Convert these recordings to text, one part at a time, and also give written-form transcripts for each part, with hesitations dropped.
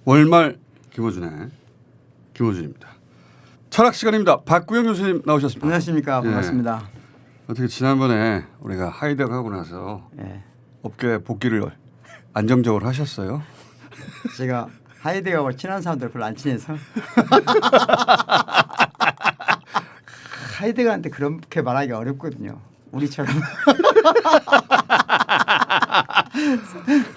월말 김어준입니다. 철학 시간입니다. 박구영 교수님 나오셨습니다. 안녕하십니까. 반갑습니다. 어떻게 지난번에 우리가 하이데거 하고 나서 예. 업계 복귀를 안정적으로 하셨어요? 제가 하이데거하고 친한 사람들 별로 안 친해서 하이데거한테 그렇게 말하기 어렵거든요. 우리처럼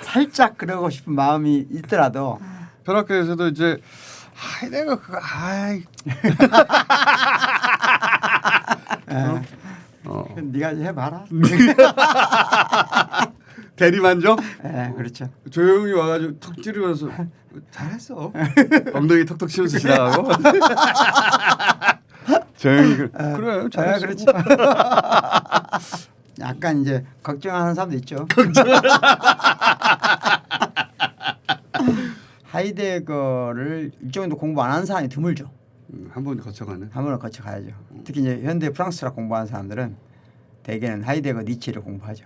살짝 그러고 싶은 마음이 있더라도 철학계에서도 이제 하이데거 그거 아이 네가 해봐라. 대리만족? 네, 그렇죠. 조용히 와가지고 툭 찌르면서 잘했어. 엉덩이 톡톡 치면서 지나가고. 조용히 그래 잘했어. 그렇죠. 약간 이제 걱정하는 사람도 있죠. 하이데거를 일정도 공부 안 하는 사람이 드물죠. 한 번 거쳐가는. 한 번은 거쳐 가야죠. 특히 이제 현대 프랑스 철학 공부하는 사람들은 대개는 하이데거, 니체를 공부하죠.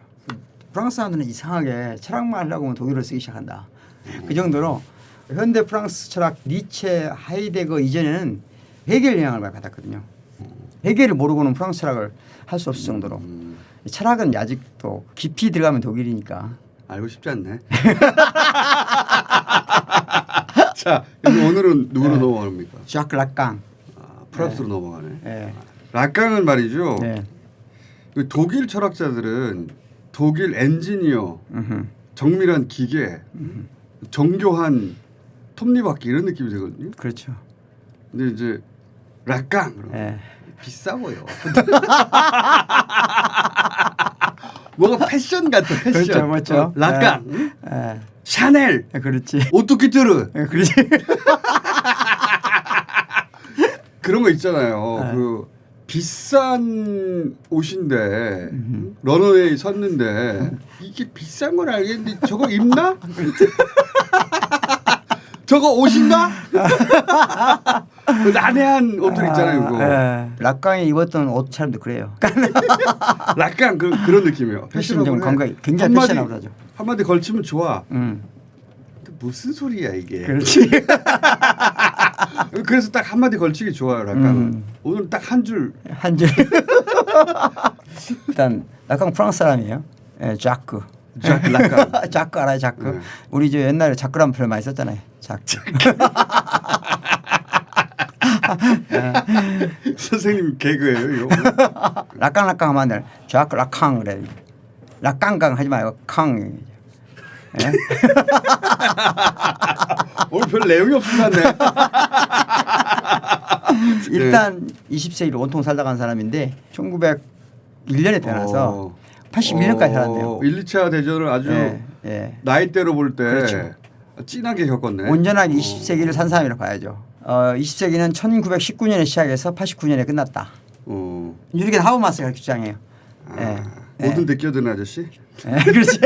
프랑스 사람들은 이상하게 철학만 하려고 하면 독일어를 쓰기 시작한다. 그 정도로 현대 프랑스 철학 니체, 하이데거 이전에는 헤겔 영향을 많이 받았거든요. 헤겔을 모르고는 프랑스 철학을 할 수 없을 정도로. 철학은 아직도 깊이 들어가면 독일이니까. 알고 싶지 않네. 자, 오늘은 누구로 넘어갑니까? ዣ크 락강. 프랑스로 넘어가네. 네. 락강은 말이죠. 네. 독일 철학자들은 독일 엔지니어, 정밀한 기계, 정교한 톱니바퀴 이런 느낌이 되거든요. 그렇죠. 근데 이제 락강 그러면 네. 비싸 보여. 뭔가 패션 같아. 패션. 그렇죠, 맞죠. 락강, 네. 샤넬, 그렇지. 오뚜키트르. 네, 그렇지. 그런 거 있잖아요. 그 비싼 옷인데 런웨이 섰는데 이게 비싼 건 알겠는데 저거 입나? 저거 옷인가? 난해한 옷들 있잖아요. 이거. 락강이 입었던 옷처럼도 그래요. 약간 그런 느낌이에요. 패션 좀 감각이 굉장히 패션하죠. 한마디 걸치면 좋아. 근데 무슨 소리야 이게. 그렇지. 그래서 딱 한마디 걸치기 좋아요. 락강은. 오늘 딱 한 줄. 한 줄. 일단 락강 프랑스 사람이에요. 네, 자크. 락강. 자크 알아요, 자크? 네. 우리 저 옛날에 자크라는 표현 많이 썼잖아요. 자크. 선생님 개그예요 이거. 락강 하면 안 돼. 자크 락강 그래. 락강강 하지 말고 캉. 네? 오늘 별 내용이 없을 것 같네. 일단 20세기를 온통 살다 간 사람인데 1901년에 태어나서 81년까지 살았네요. 1, 2차 대전을 아주 나이대로 볼 때 그렇죠. 진하게 겪었네. 온전하게 20세기를 산 사람이라고 봐야죠. 20세기는 1919년에 시작해서 89년에 끝났다. 유리겐 하우마스가 주장해요. 모든 데 끼어드는 아저씨? 그렇지.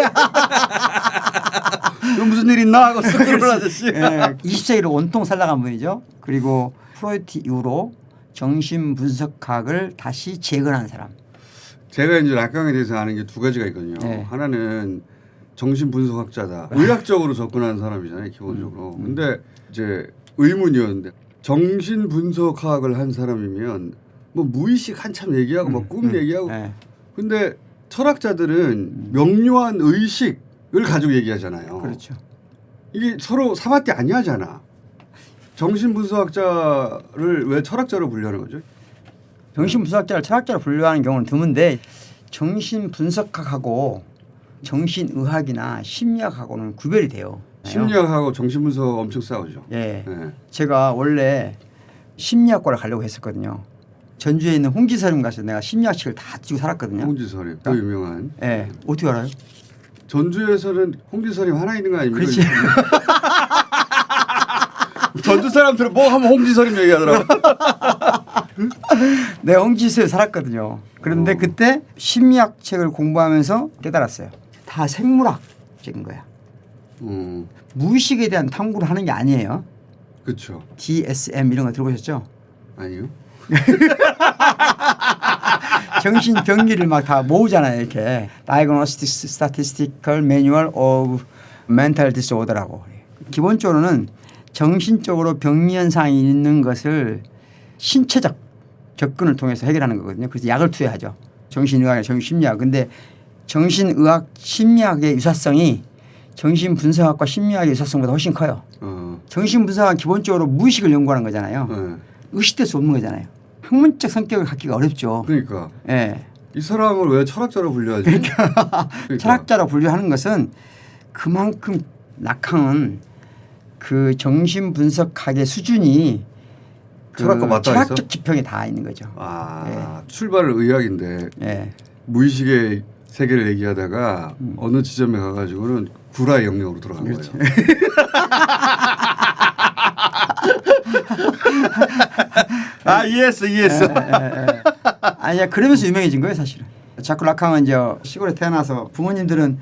무슨 일 있나 하고 쓱 들어오는 아저씨. 20세기를 온통 살아간 분이죠. 그리고 프로이트 이후로 정신분석학을 다시 재건한 사람. 제가 이제 락강에 대해서 아는 게 두 가지가 있거든요. 하나는 정신분석학자다. 의학적으로 접근하는 사람이잖아요. 기본적으로. 근데 이제 의문이었는데 정신분석학을 한 사람이면 뭐 무의식 한참 얘기하고 뭐 꿈 얘기하고 근데 철학자들은 명료한 의식을 가지고 얘기하잖아요. 그렇죠. 이게 서로 사마띠 아니하잖아. 정신분석학자를 왜 철학자로 분류하는 거죠? 정신분석학자를 철학자로 분류하는 경우는 드문데 정신분석학하고 정신의학이나 심리학하고는 구별이 돼요. 심리학하고 정신분석 엄청 싸우죠. 예. 제가 원래 심리학과를 가려고 했었거든요. 전주에 있는 홍지서림 가서 내가 심리학책을 다 지고 살았거든요. 홍지서림 그 유명한. 예. 어떻게 알아요? 전주에서는 홍지서림 하나 있는 거 아닙니까? 그렇지. 전주 사람들은 뭐 하면 홍지서림 얘기하더라고. 내가 홍지서에 살았거든요. 그런데 그때 심리학책을 공부하면서 깨달았어요. 다 생물학적인 거야. 무의식에 대한 탐구를 하는 게 아니에요. 그렇죠. DSM 이런 거 들어보셨죠? 아니요. 정신 병리를 막 다 모으잖아요. 이렇게 Diagnostic Statistical Manual of Mental Disorder라고. 기본적으로는 정신적으로 병리 현상이 있는 것을 신체적 접근을 통해서 해결하는 거거든요. 그래서 약을 투여하죠. 정신의학이나 정신심리학. 근데 정신의학, 심리학의 유사성이 정신분석학과 심리학의 유사성보다 훨씬 커요. 정신분석은 기본적으로 무의식을 연구하는 거잖아요. 의식될 수 없는 거잖아요. 학문적 성격을 갖기가 어렵죠. 그러니까. 예. 이 사람을 왜 철학자로 분류하지? 그러니까 철학자로 분류하는 것은 그만큼 락항은 그 정신분석학의 수준이 그 철학과 맞닿아 철학적 있어? 지평에 다 있는 거죠. 출발은 의학인데 무의식의 세계를 얘기하다가 어느 지점에 가가지고는 구라의 영역으로 들어간 그렇죠. 거예요. 이해했어. 아니야, 그러면서 유명해진 거예요, 사실은. 자크 락항은 이제 시골에 태어나서 부모님들은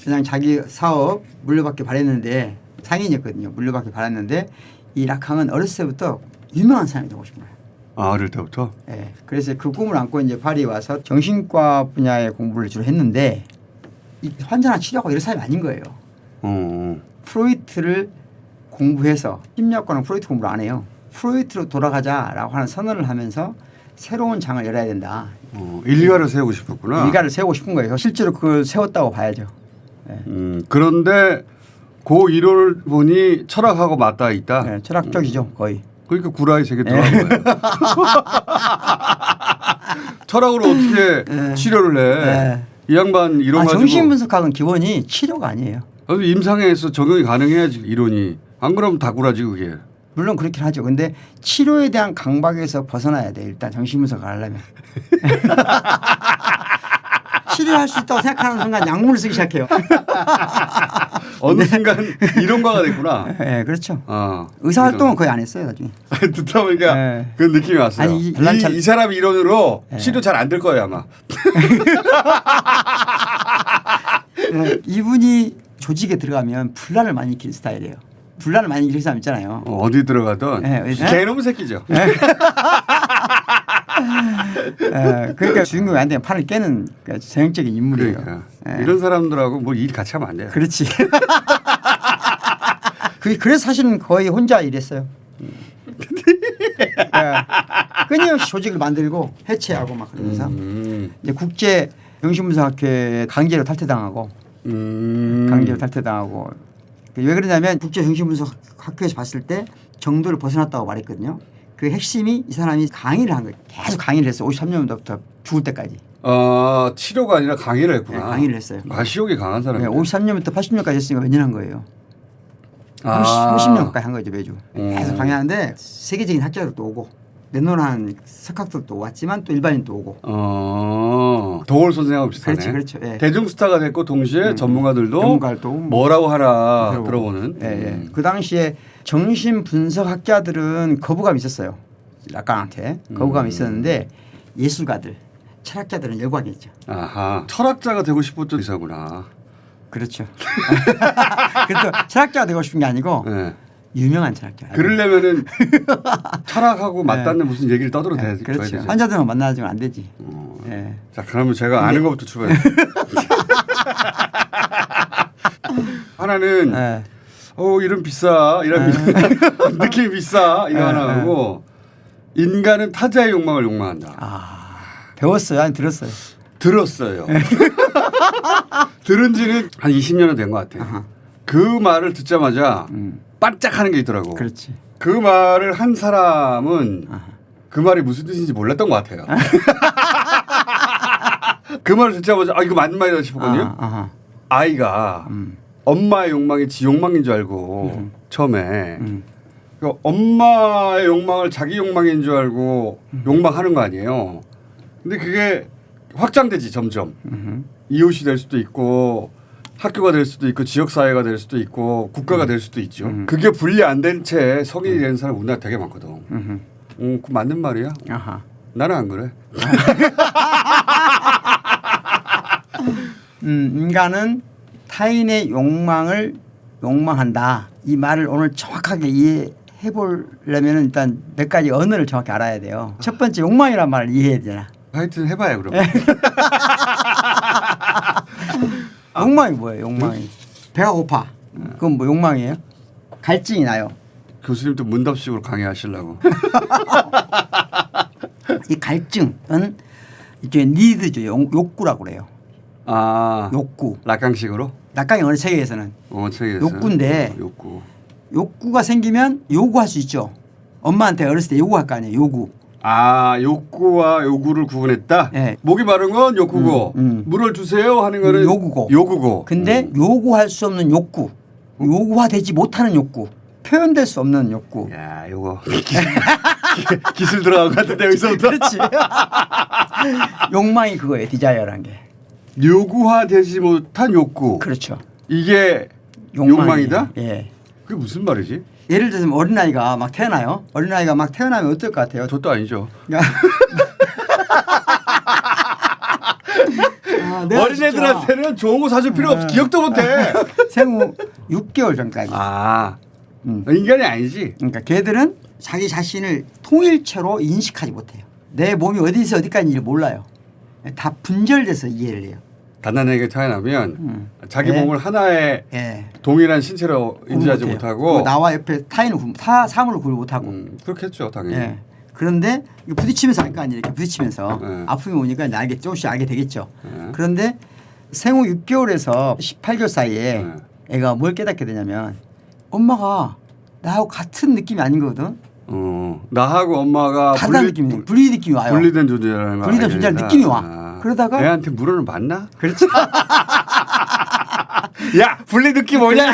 그냥 자기 사업 물려받기 바랬는데 상인이었거든요. 물려받기 바랬는데 이 락항은 어렸을 때부터 유명한 사람이 되고 싶은 거예요. 어릴 때부터? 네. 그래서 그 꿈을 안고 이제 파리에 와서 정신과 분야의 공부를 주로 했는데 이 환자나 치료하고 이런 사람이 아닌 거예요. 프로이트를 공부해서 심리학과는 프로이트 공부를 안 해요. 프로이트로 돌아가자라고 하는 선언을 하면서 새로운 장을 열어야 된다. 일가를 세우고 싶었구나. 일가를 세우고 싶은 거예요. 실제로 그걸 세웠다고 봐야죠. 네. 그런데 그 이론이 철학하고 맞닿아 있다. 네, 철학적이죠, 거의. 그러니까 구라의 세계 들어간 거예요. 철학으로 어떻게 치료를 해? 네. 이 양반 이론 가지고. 정신분석학은 기본이 치료가 아니에요. 임상에서 적용이 가능해야지 이론이. 안 그러면 다 구라지 그게. 물론 그렇긴 하죠. 근데 치료에 대한 강박에서 벗어나야 돼. 일단 정신분석을 하려면. 치료할 수 있다고 생각하는 순간 약물을 쓰기 시작해요. 어느 순간 이론가가 됐구나. 네, 그렇죠. 의사활동은 거의 안 했어요. 나중에. 듣다 보니까 그 느낌이 왔어요. 아니, 이 사람 이론으로 치료 잘 안 될 거예요 아마. 이분이 조직에 들어가면 분란을 많이 일으키는 스타일이에요. 분란을 많이 일으키는 사람 있잖아요. 어디 들어가든 개놈 새끼죠. 그러니까 주인공이 안 되면 판을 깨는 전형적인 인물이에요. 그러니까. 이런 사람들하고 뭐 일 같이 하면 안 돼요. 그렇지. 그래서 사실은 거의 혼자 일했어요. 끊임없이 조직을 만들고 해체하고 막 그러면서 이제 국제 정신분석학회 강제로 탈퇴당하고 강제로 탈퇴당하고 왜 그러냐면 국제 정신분석학회에서 봤을 때 정도를 벗어났다고 말했거든요. 그 핵심이 이 사람이 강의를 한 거예요. 계속 강의를 했어요. 53년부터 죽을 때까지. 치료가 아니라 강의를 했구나. 네, 강의를 했어요. 과시욕이 강한 사람이에요. 53년부터 80년까지 했으니까 몇 년 한 거예요. 30년 가까이 한 거죠 매주. 계속 강의하는데 세계적인 학자들도 오고 내노란 석학들도 왔지만 또 일반인도 오고. 도올 선생하고 비슷하네. 그렇죠. 예. 대중 스타가 됐고 동시에 전문가들도 뭐라고 하나 들어보는. 그 당시에 정신분석학자들은 거부감이 있었어요. 락강한테 거부감이 있었는데 예술가들, 철학자들은 열광했죠. 아하. 철학자가 되고 싶었던 의사구나. 그렇죠. 그래도 철학자가 되고 싶은 게 아니고 유명한 철학자. 그러려면은 철학하고 맞닿는 무슨 얘기를 떠들어야 되죠. 그렇죠. 환자들만 만나지면 안 되지. 자, 그러면 제가 아는 것부터 출발해. 하나는 이름 비싸, 이런 느낌이 비싸 이거 하나 하고 인간은 타자의 욕망을 욕망한다. 배웠어요, 아니 들었어요. 들었어요. 들은 지는 한 20년은 된 것 같아요. 그 말을 듣자마자 반짝하는 게 있더라고. 그렇지. 그 말을 한 사람은 그 말이 무슨 뜻인지 몰랐던 것 같아요. 그 말을 듣자마자 이거 맞는 말이다 싶었거든요. 아이가 엄마의 욕망이 지 욕망인 줄 알고 처음에 그러니까 엄마의 욕망을 자기 욕망인 줄 알고 욕망하는 거 아니에요. 근데 그게 확장되지 점점. 이웃이 될 수도 있고 학교가 될 수도 있고 지역사회가 될 수도 있고 국가가 될 수도 있죠. 그게 분리 안 된 채 성인이 되는 사람 우리나라 되게 많거든. 그 맞는 말이야. 나는 안 그래. 인간은 타인의 욕망을 욕망한다. 이 말을 오늘 정확하게 이해해 보려면 일단 몇 가지 언어를 정확히 알아야 돼요. 첫 번째 욕망이란 말을 이해해야 되나. 하여튼 해봐요 그럼. 욕망이 뭐예요? 욕망이. 배가 고파. 그건 뭐 욕망이에요? 갈증이 나요. 교수님도 문답식으로 강의하시려고. 이 갈증은 이제 니드죠. 욕구라고 그래요. 아 욕구. 락강식으로? 낙강의 어느 체계에서는 책에서 욕구인데 욕구. 욕구가 생기면 요구할 수 있죠. 엄마한테 어렸을 때 요구할 거 아니에요. 요구. 아 욕구와 요구를 구분했다. 네. 목이 마른 건 욕구고 물을 주세요 하는 거는 요구고. 요구고. 근데 요구할 수 없는 욕구, 요구화되지 못하는 욕구, 표현될 수 없는 욕구. 야 요거 기술 들어간 것 같은데 여기서부터. 그렇지. 욕망이 그거예요. 디자이어라는 게. 요구화되지 못한 욕구. 그렇죠. 이게 욕망이에요. 욕망이다? 예. 그게 무슨 말이지? 예를 들어서 어린아이가 막 태어나요. 어린아이가 막 태어나면 어떨 것 같아요? 저도 아니죠. 어린애들한테는 좋은 거 사줄 필요 없어. 기억도 못해. 생후 6개월 전까지. 인간이 아니지. 그러니까 걔들은 자기 자신을 통일체로 인식하지 못해요. 내 몸이 어디서 어디까지인지 몰라요. 다 분절돼서 이해를 해요. 갓난아기가 태어나면 자기 네. 몸을 하나의 예. 동일한 신체로 인지하지 못해요. 못하고 나와 옆에 타인을 사물을 구분 못하고. 그렇겠죠 당연히. 예. 그런데 이거 부딪히면서 할 거 아니에요. 이렇게 부딪히면서 아픔이 오니까 이제 조금씩 알게 되겠죠. 그런데 생후 6개월에서 18개월 사이에 애가 뭘 깨닫게 되냐면 엄마가 나하고 같은 느낌이 아닌 거거든. 나하고 엄마가 다른 느낌이 분리 느낌이 와요. 분리된 존재라는 거. 분리된 존재라는 느낌이 와. 그러다가 애한테 물어는 맞나? 그렇지. 야 분리 느낌 뭐냐?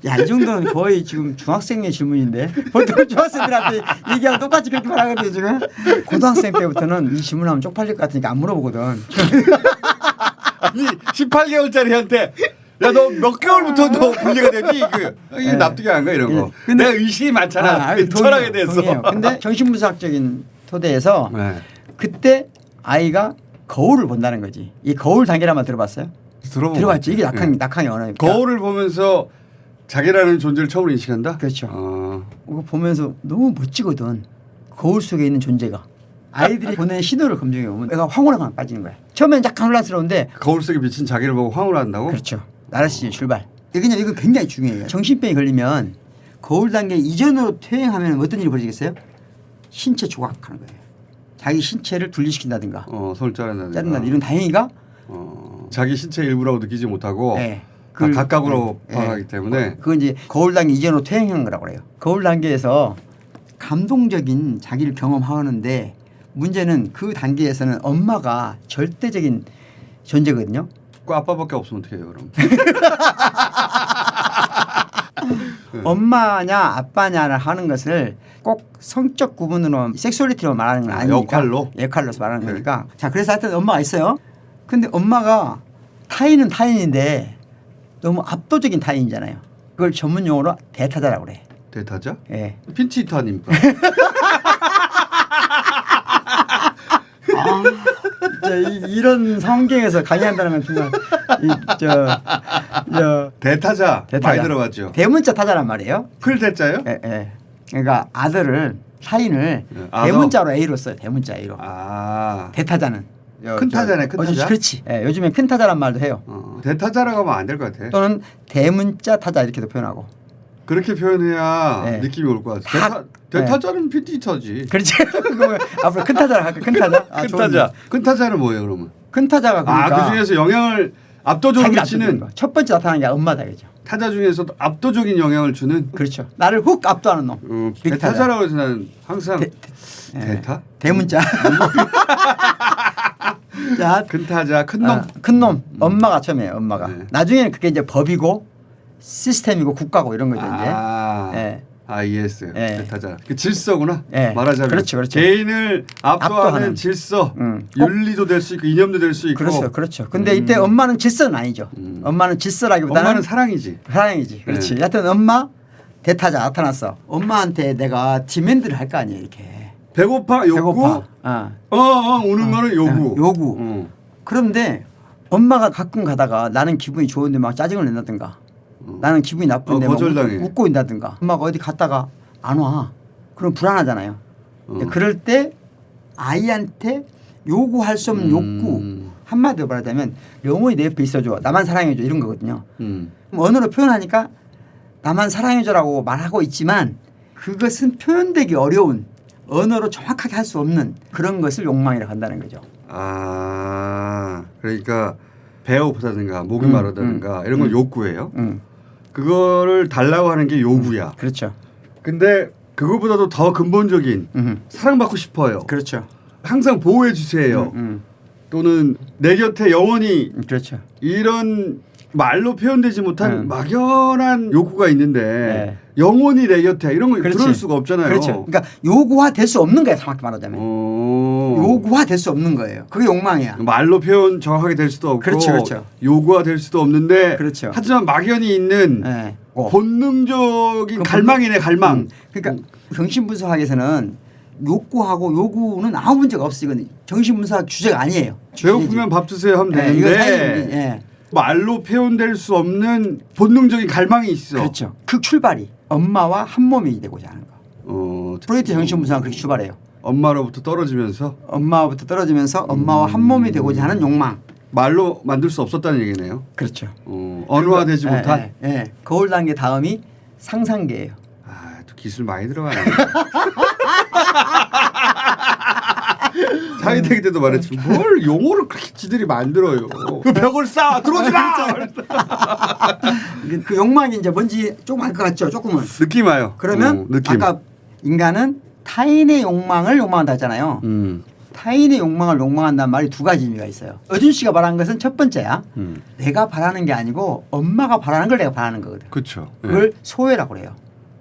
야, 이 정도는 거의 지금 중학생의 질문인데 보통 중학생들한테 얘기하면 똑같이 그렇게 말하거든요 지금. 고등학생 때부터는 이 질문하면 쪽팔릴 것 같으니까 안 물어보거든. 아니 18개월짜리한테 야 너 몇 개월부터 너 분리가 되지? 이게 납득이 안 가 이런 거. 근데 내가 의식이 많잖아. 철학에 대해서. 근데 정신분석적인 토대에서 그때 아이가 거울을 본다는 거지. 이 거울 단계를 한번 들어봤어요? 들어봤죠. 이게 낙항의 언어니까. 거울을 보면서 자기라는 존재를 처음으로 인식한다? 그렇죠. 그거 보면서 너무 멋지거든. 거울 속에 있는 존재가. 아이들이 보내는 신호를 검증해 보면 애가 황홀하게 빠지는 거야. 처음엔 약간 혼란스러운데 거울 속에 비친 자기를 보고 황홀한다고? 그렇죠. 나라시 출발. 이거 굉장히 중요해요. 정신병이 걸리면 거울 단계 이전으로 퇴행하면 어떤 일이 벌어지겠어요? 신체 조각하는 거예요. 자기 신체를 분리시킨다든가 손을 자른다든가 이런 다행히가 자기 신체 일부라고 느끼지 못하고 네. 다 각각으로 파악하기 때문에 그건 이제 거울 단계 이전으로 퇴행한 거라고 그래요. 거울 단계에서 감동적인 자기를 경험하는데 문제는 그 단계에서는 엄마가 절대적인 존재거든요. 그 아빠밖에 없으면 어떻게 해요 그럼? 엄마냐 아빠냐를 하는 것을 꼭 성적 구분으로 섹슈얼리티로 말하는 건 아니니까 역할로서 말하는 거니까. 자, 그래서 하여튼 엄마가 있어요. 근데 엄마가 타인은 타인인데 너무 압도적인 타인이잖아요. 그걸 전문 용어로 대타자라고 그래. 대타자? 예. 핀치히터 아닙니까? 이런 성경에서 강의한다는 건 정말 대타자 많이 들어봤죠. 대문자 타자란 말이에요. 풀대자요? 예, 예. 그러니까 아들을 타인을 대문자로 A로 써요. 대문자 A로. 대타자는 큰 타자네. 큰 타자. 그렇지. 예, 요즘에 큰 타자란 말도 해요. 대타자라고 하면 안 될 것 같아. 또는 대문자 타자 이렇게도 표현하고. 그렇게 표현해야 느낌이 올 것 같아. 대타자는 핀치히터지. 그렇지. 앞으로 큰 타자로 할까? 큰 타자. 큰 타자. 큰 타자는 뭐예요 그러면? 큰 타자가 그러니까 그 중에서 영향을 압도적으로 미치는 첫 번째 나타나는 게 엄마다겠죠. 타자 중에서 압도적인 영향을 주는. 그렇죠. 나를 훅 압도하는 놈. 대타자라고 해서 나는 항상 대타? 대문자. 자, 큰 타자, 큰 놈. 큰 놈. 엄마가 처음이에요. 엄마가. 나중에는 그게 이제 법이고 시스템이고 국가고 이런 거죠 이제. 이해했어요. 대타자. 그 질서구나. 말하자면. 그렇죠. 개인을 압도하는 질서. 윤리도 될 수 있고 이념도 될 수 있고. 그렇죠. 근데 이때 엄마는 질서는 아니죠. 엄마는 질서라기보다는 엄마는 사랑이지. 그렇지. 하여튼 엄마 대타자 나타났어. 엄마한테 내가 디맨드를 할 거 아니에요 이렇게. 배고파 요구. 우는 거는 요구. 그런데 엄마가 가끔 가다가 나는 기분이 좋은데 막 짜증을 낸다든가 나는 기분이 나쁜데 막 웃고 있다든가 엄마가 어디 갔다가 안 와. 그럼 불안하잖아요. 그럴 때 아이한테 요구할 수 없는 욕구 한마디로 말하자면 영원히 내 옆에 있어줘. 나만 사랑해줘 이런 거거든요. 언어로 표현하니까 나만 사랑해줘라고 말하고 있지만 그것은 표현되기 어려운 언어로 정확하게 할 수 없는 그런 것을 욕망이라고 한다는 거죠. 아, 그러니까 배가 고프다든가 목이 마르다든가 이런 건 욕구예요. 그거를 달라고 하는 게 요구야. 그렇죠. 근데 그거보다도 더 근본적인 사랑받고 싶어요. 그렇죠. 항상 보호해 주세요. 또는 내 곁에 영원히 그렇죠. 이런 말로 표현되지 못한 막연한 욕구가 있는데 네. 영원히 내 곁에 이런 거 그렇지. 들을 수가 없잖아요. 그렇죠. 그러니까 요구화될 수 없는 거예요. 정확히 말하자면. 요구화될 수 없는 거예요. 그게 욕망이야. 말로 표현 정확하게 될 수도 없고 그렇죠, 그렇죠. 요구화될 수도 없는데 그렇죠. 하지만 막연히 있는 네. 본능적인 갈망이네 갈망. 그러니까 정신분석학에서는 욕구하고 요구는 아무 문제가 없어. 이건 정신분석학 주제가 아니에요. 배고프면 밥 주세요 하면 네, 이거 되는데 네. 말로 표현될 수 없는 본능적인 갈망이 있어. 그렇죠. 그 출발이 엄마와 한 몸이 되고자 하는 거. 프로이트 정신분석은 그렇게 출발해요. 엄마로부터 떨어지면서 엄마로부터 떨어지면서 엄마와 한 몸이 되고자 하는 욕망. 말로 만들 수 없었다는 얘기네요. 그렇죠. 언어화되지 못한. 거울 단계 다음이 상상계예요. 아, 또 기술 많이 들어가네. 사회대기 때도 말했지 뭘 용어를 그렇게 지들이 만들어요. 그 벽을 쌓아 들어오지 마. 그 욕망이 이제 뭔지 조금 알 것 같죠. 조금은. 느낌 와요. 그러면 느낌. 아까 인간은 타인의 욕망을 욕망한다 했잖아요. 타인의 욕망을 욕망한다는 말이 두 가지 의미가 있어요. 어준 씨가 말한 것은 첫 번째야. 내가 바라는 게 아니고 엄마가 바라는 걸 내가 바라는 거거든. 그렇죠. 그걸 소외라고 그래요.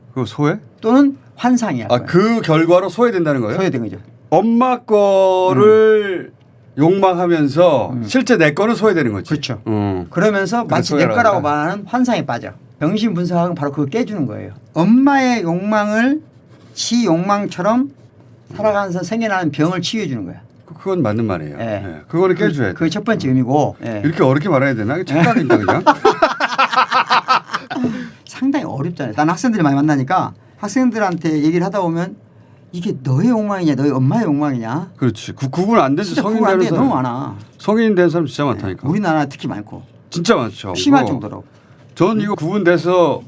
그거 소외? 또는 환상이야. 그 결과로 소외된다는 거예요? 소외된 거죠. 엄마 거를 욕망하면서 실제 내 거는 소외되는 거지. 그렇죠. 그러면서 마치 내 거라고 말하는 환상에 빠져. 정신분석학은 바로 그걸 깨주는 거예요. 엄마의 욕망을 지 욕망처럼 살아가면서 생겨나는 병을 치유해 주는 거야. 그건 맞는 말이에요. 네. 그거를 깨줘야 돼. 그게 첫 번째 의미고. 이렇게 어렵게 말해야 되나? 착각인가 그냥? 상당히 어렵잖아요. 난 학생들이 많이 만나니까 학생들한테 얘기를 하다 보면 이게 너의 욕망이냐 너의 엄마의 욕망이냐. 그렇지. 구분 안 되지. 성인 안 되는 돼. 사람. 너무 많아. 성인 된 사람 진짜 많다니까. 우리나라 특히 많고. 진짜 많죠. 심할 정도로. 전 이거 구분돼서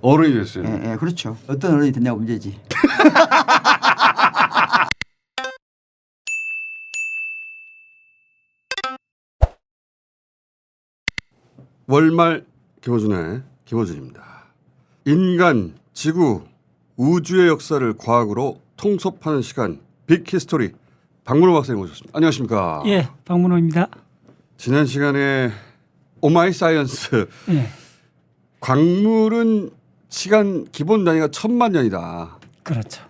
어른이 됐어요. 예, 그렇죠. 어떤 어른이 됐냐고 문제지. 월말 김어준의 김어준입니다. 인간, 지구, 우주의 역사를 과학으로 통섭하는 시간 빅히스토리 박문호 박사님 모셨습니다. 안녕하십니까? 예, 박문호입니다. 지난 시간에 오마이사이언스 예. 광물은 시간 기본 단위가 1000만 년이다. 그렇죠.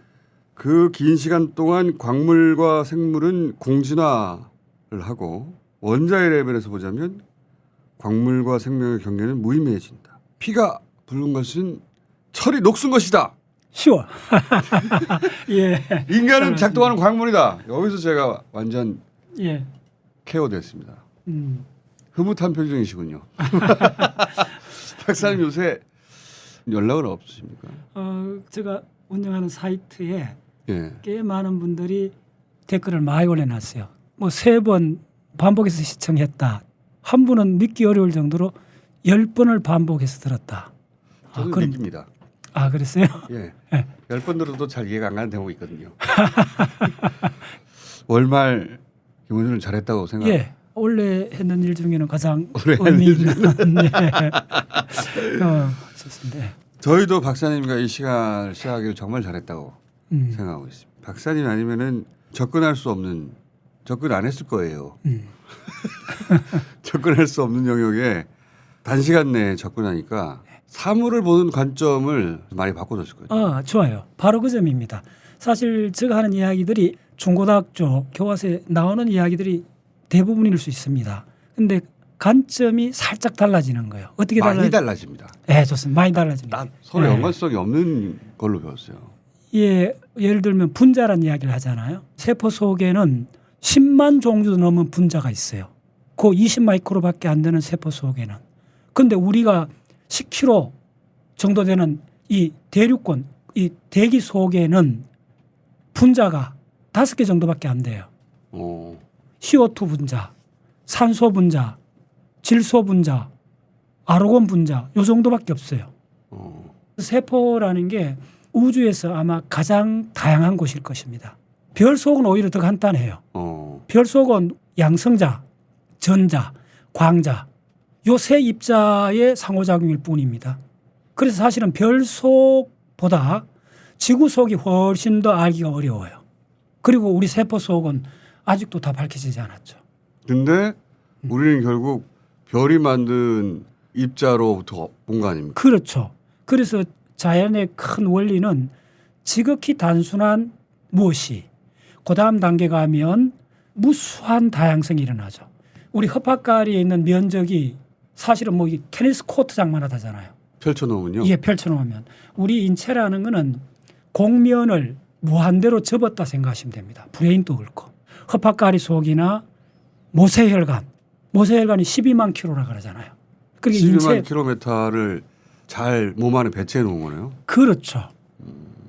그 긴 시간 동안 광물과 생물은 공진화를 하고 원자의 레벨에서 보자면 광물과 생명의 경계는 무의미해진다. 피가 붉은 것은 철이 녹슨 것이다. 쉬워. 예. 인간은 작동하는 광물이다. 여기서 제가 완전 예. 케어됐습니다. 흐뭇한 표정이시군요. 박사님 요새 연락은 없으십니까? 제가 운영하는 사이트에 예. 꽤 많은 분들이 댓글을 많이 올려놨어요. 뭐 3번 반복해서 시청했다. 한 분은 믿기 어려울 정도로 10번을 반복해서 들었다. 저는 믿깁니다. 아, 그랬어요? 예. 10번 들어도 잘 이해가 안 가는 대목이 있거든요. 월말 김원준을 잘했다고 생각. 예. 원래 했는 일 중에는 가장 올해 의미 있는. 네. 좋습니다. 저희도 박사님과 이 시간을 시작하기를 정말 잘했다고 생각하고 있습니다. 박사님 아니면은 접근 안 했을 거예요. 접근할 수 없는 영역에 단시간 내에 접근하니까 사물을 보는 관점을 많이 바꿔줬을 거예요. 좋아요. 바로 그 점입니다. 사실 제가 하는 이야기들이 중고등학교 교과서에 나오는 이야기들이 대부분일 수 있습니다. 그런데 관점이 살짝 달라지는 거예요. 어떻게 많이 달라집니다. 네, 좋습니다. 많이 달라집니다. 서로 연관성이 없는 걸로 배웠어요. 예, 예를 들면 분자라는 이야기를 하잖아요. 세포 속에는 10만 종류 넘은 분자가 있어요. 그 20마이크로밖에 안 되는 세포 속에는. 그런데 우리가 10kg 정도 되는 이 대륙권, 이 대기 속에는 분자가 5개 정도밖에 안 돼요. CO2 분자, 산소 분자, 질소 분자, 아르곤 분자 요 정도밖에 없어요. 세포라는 게 우주에서 아마 가장 다양한 곳일 것입니다. 별 속은 오히려 더 간단해요. 별 속은 양성자, 전자, 광자 요 세 입자의 상호작용일 뿐입니다. 그래서 사실은 별 속보다 지구 속이 훨씬 더 알기가 어려워요. 그리고 우리 세포 속은 아직도 다 밝혀지지 않았죠. 근데 우리는 결국 별이 만든 입자로부터 온 거 아닙니까? 그렇죠. 그래서 자연의 큰 원리는 지극히 단순한 무엇이 그 다음 단계 가면 무수한 다양성이 일어나죠. 우리 흡합가리에 있는 면적이 사실은 뭐 테니스 코트장만 하다잖아요. 펼쳐놓으면요. 이게 펼쳐놓으면 우리 인체라는 거는 공면을 무한대로 접었다 생각하시면 됩니다. 브레인도 그렇고 흡합가리 속이나 모세혈관이 12만 킬로라 그러잖아요. 그게 12만 킬로미터를 잘 몸 안에 배치해 놓은 거네요. 그렇죠.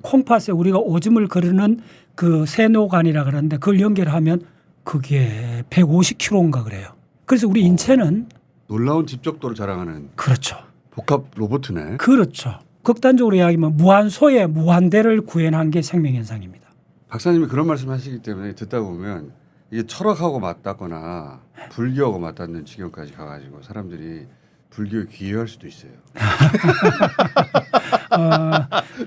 콩팥에 우리가 오줌을 거르는 그 세노관이라 그러는데 그걸 연결하면 그게 150kg인가 그래요. 그래서 우리 인체는 놀라운 집적도를 자랑하는 그렇죠. 복합 로봇이네. 그렇죠. 극단적으로 이야기하면 무한소의 무한대를 구현한 게 생명현상입니다. 박사님이 그런 말씀하시기 때문에 듣다 보면 이게 철학하고 맞닿거나 불교하고 맞닿는 지경까지 가가지고 사람들이 불교에 귀의할 수도 있어요.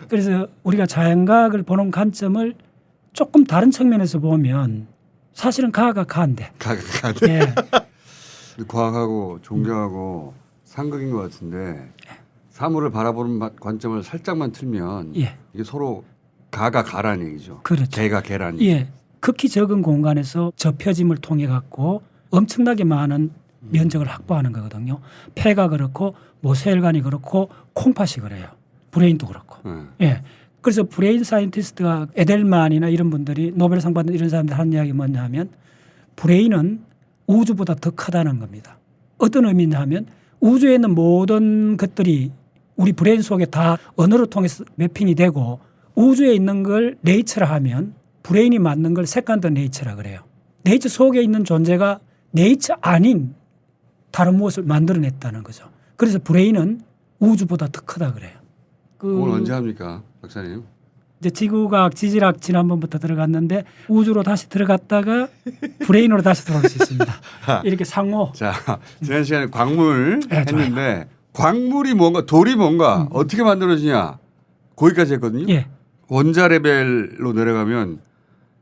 그래서 우리가 자연과학을 보는 관점을 조금 다른 측면에서 보면 사실은 가가 가인데. 예. 과학하고 종교하고 상극인 것 같은데 사물을 바라보는 관점을 살짝만 틀면 예. 이게 서로 가가 가란 얘기죠. 그렇죠. 개가 개란 얘기. 예. 극히 적은 공간에서 접혀짐을 통해 갖고 엄청나게 많은 면적을 확보하는 거거든요. 폐가 그렇고 모세혈관이 그렇고 콩팥이 그래요. 브레인도 그렇고. 예. 그래서 브레인 사이언티스트가 에델만이나 이런 분들이 노벨상 받는 이런 사람들 하는 이야기 뭐냐면 브레인은 우주보다 더 크다는 겁니다. 어떤 의미냐 하면 우주에 있는 모든 것들이 우리 브레인 속에 다 언어를 통해서 매핑이 되고 우주에 있는 걸 네이처라 하면 브레인이 맞는 걸 세컨드 네이처라 그래요. 네이처 속에 있는 존재가 네이처 아닌 다른 무엇을 만들어냈다는 거죠. 그래서 브레인은 우주보다 더 크다 그래요. 그걸 언제 합니까, 박사님? 이제 지구과학, 지질학 지난번부터 들어갔는데 우주로 다시 들어갔다가 브레인으로 다시 들어올 수 있습니다. 이렇게 상호. 자, 지난 시간에 광물 네, 했는데 광물이 뭔가 돌이 뭔가 어떻게 만들어지냐 거기까지 했거든요. 예. 원자 레벨로 내려가면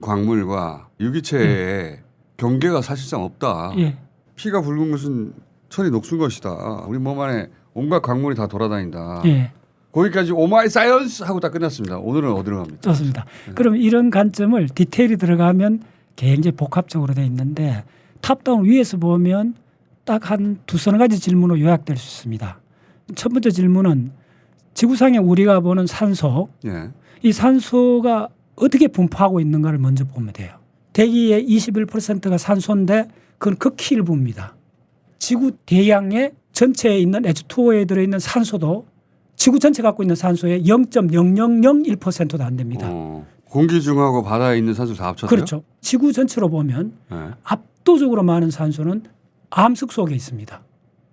광물과 유기체의 경계가 사실상 없다. 예. 피가 붉은 것은 천이 녹슨 것이다. 우리 몸 안에 온갖 광물이 다 돌아다닌다. 예. 거기까지 오마이 사이언스 하고 딱 끝났습니다. 오늘은 어디로 갑니까? 좋습니다. 그럼 이런 관점을 디테일이 들어가면 굉장히 복합적으로 되어 있는데 탑다운 위에서 보면 딱 한 두서너 가지 질문으로 요약될 수 있습니다. 첫 번째 질문은 지구상에 우리가 보는 산소, 예. 이 산소가 어떻게 분포하고 있는가를 먼저 보면 돼요. 대기의 21%가 산소인데 그건 극히 일부입니다. 지구 대양의 전체에 있는 H2O에 들어있는 산소도 지구 전체 갖고 있는 산소의 0.0001%도 안 됩니다. 공기 중하고 바다에 있는 산소 다 합쳐서요? 그렇죠. 지구 전체로 보면 압도적으로 많은 산소는 암석 속에 있습니다.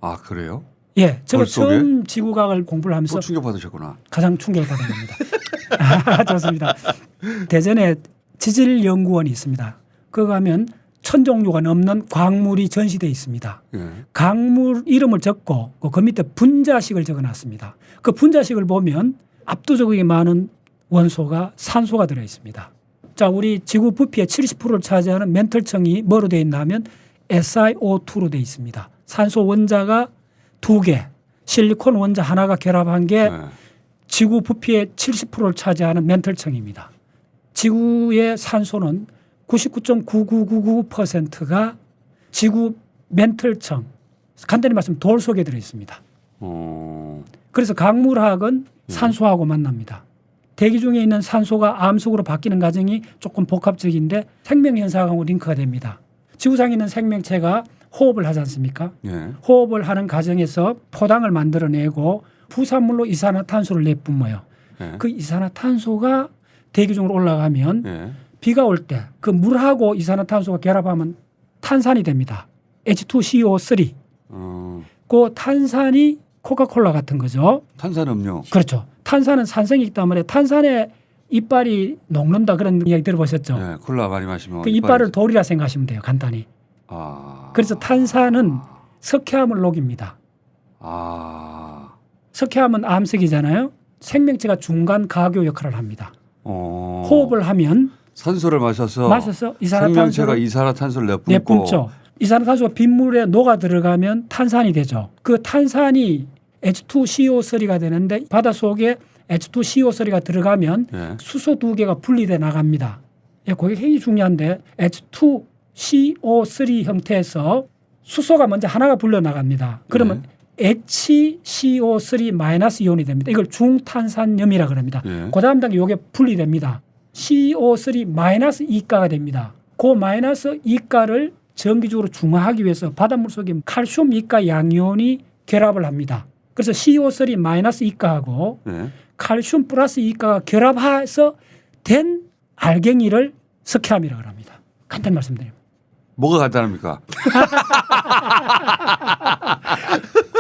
아 그래요? 예, 제가 벌 속에? 처음 지구과학을 공부를 하면서 또 충격 받으셨구나. 가장 충격을 받은 겁니다. 좋습니다. 대전에 지질연구원이 있습니다. 거기 가면 1000종류가 넘는 광물이 전시되어 있습니다. 예. 광물 이름을 적고 그 밑에 분자식을 적어놨습니다. 그 분자식을 보면 압도적으로 많은 원소가 산소가 들어 있습니다. 자, 우리 지구 부피의 70%를 차지하는 멘털층이 뭐로 되어 있나 하면 SiO2로 되어 있습니다. 산소 원자가 2개, 실리콘 원자 하나가 결합한 게 지구 부피의 70%를 차지하는 멘털층입니다. 지구의 산소는 99.9999%가 지구 멘털층, 간단히 말하면 돌 속에 들어 있습니다. 그래서 강물학은 산소하고 만납니다. 대기 중에 있는 산소가 암석으로 바뀌는 과정이 조금 복합적인데 생명현상하고 링크가 됩니다. 지구상에 있는 생명체가 호흡을 하지 않습니까? 예. 호흡을 하는 과정에서 포당을 만들어내고 부산물로 이산화탄소를 내뿜어요. 예. 그 이산화탄소가 대기 중으로 올라가면 예. 비가 올 때 그 물하고 이산화탄소가 결합하면 탄산이 됩니다. H2CO3. 그 탄산이 코카콜라 같은 거죠. 탄산음료. 그렇죠. 탄산은 산성이기 때문에 탄산에 이빨이 녹는다 그런 이야기 들어보셨죠? 네, 콜라 많이 마시면 그 이빨을 돌이라 생각하시면 돼요. 간단히. 그래서 탄산은 석회암을 녹입니다. 석회암은 암석이잖아요. 생명체가 중간 가교 역할을 합니다. 호흡을 하면 산소를 마셔서 이산화탄소를 생명체가 이산화탄소를 내뿜죠. 이산화탄소가 빗물에 녹아 들어가면 탄산이 되죠. 그 탄산이 H2CO3가 되는데 바닷속에 H2CO3가 들어가면 네. 수소 2개가 분리돼 나갑니다. 예, 그게 굉장히 중요한데 H2CO3 형태에서 수소가 먼저 하나가 불려 나갑니다. 그러면 HCO3 마이너스 이온이 됩니다. 이걸 중탄산염이라 그럽니다. 그 다음 단계 이게 분리됩니다. CO3 마이너스 이가가 됩니다. 그 마이너스 이가를 정기적으로 중화하기 위해서 바닷물 속에 칼슘 이가 양이온이 결합을 합니다. 그래서 CO3 마이너스 이가하고 칼슘 플러스 이가가 결합해서 된 알갱이를 석회암이라고 합니다. 간단히 말씀드립니다. 뭐가 간단합니까?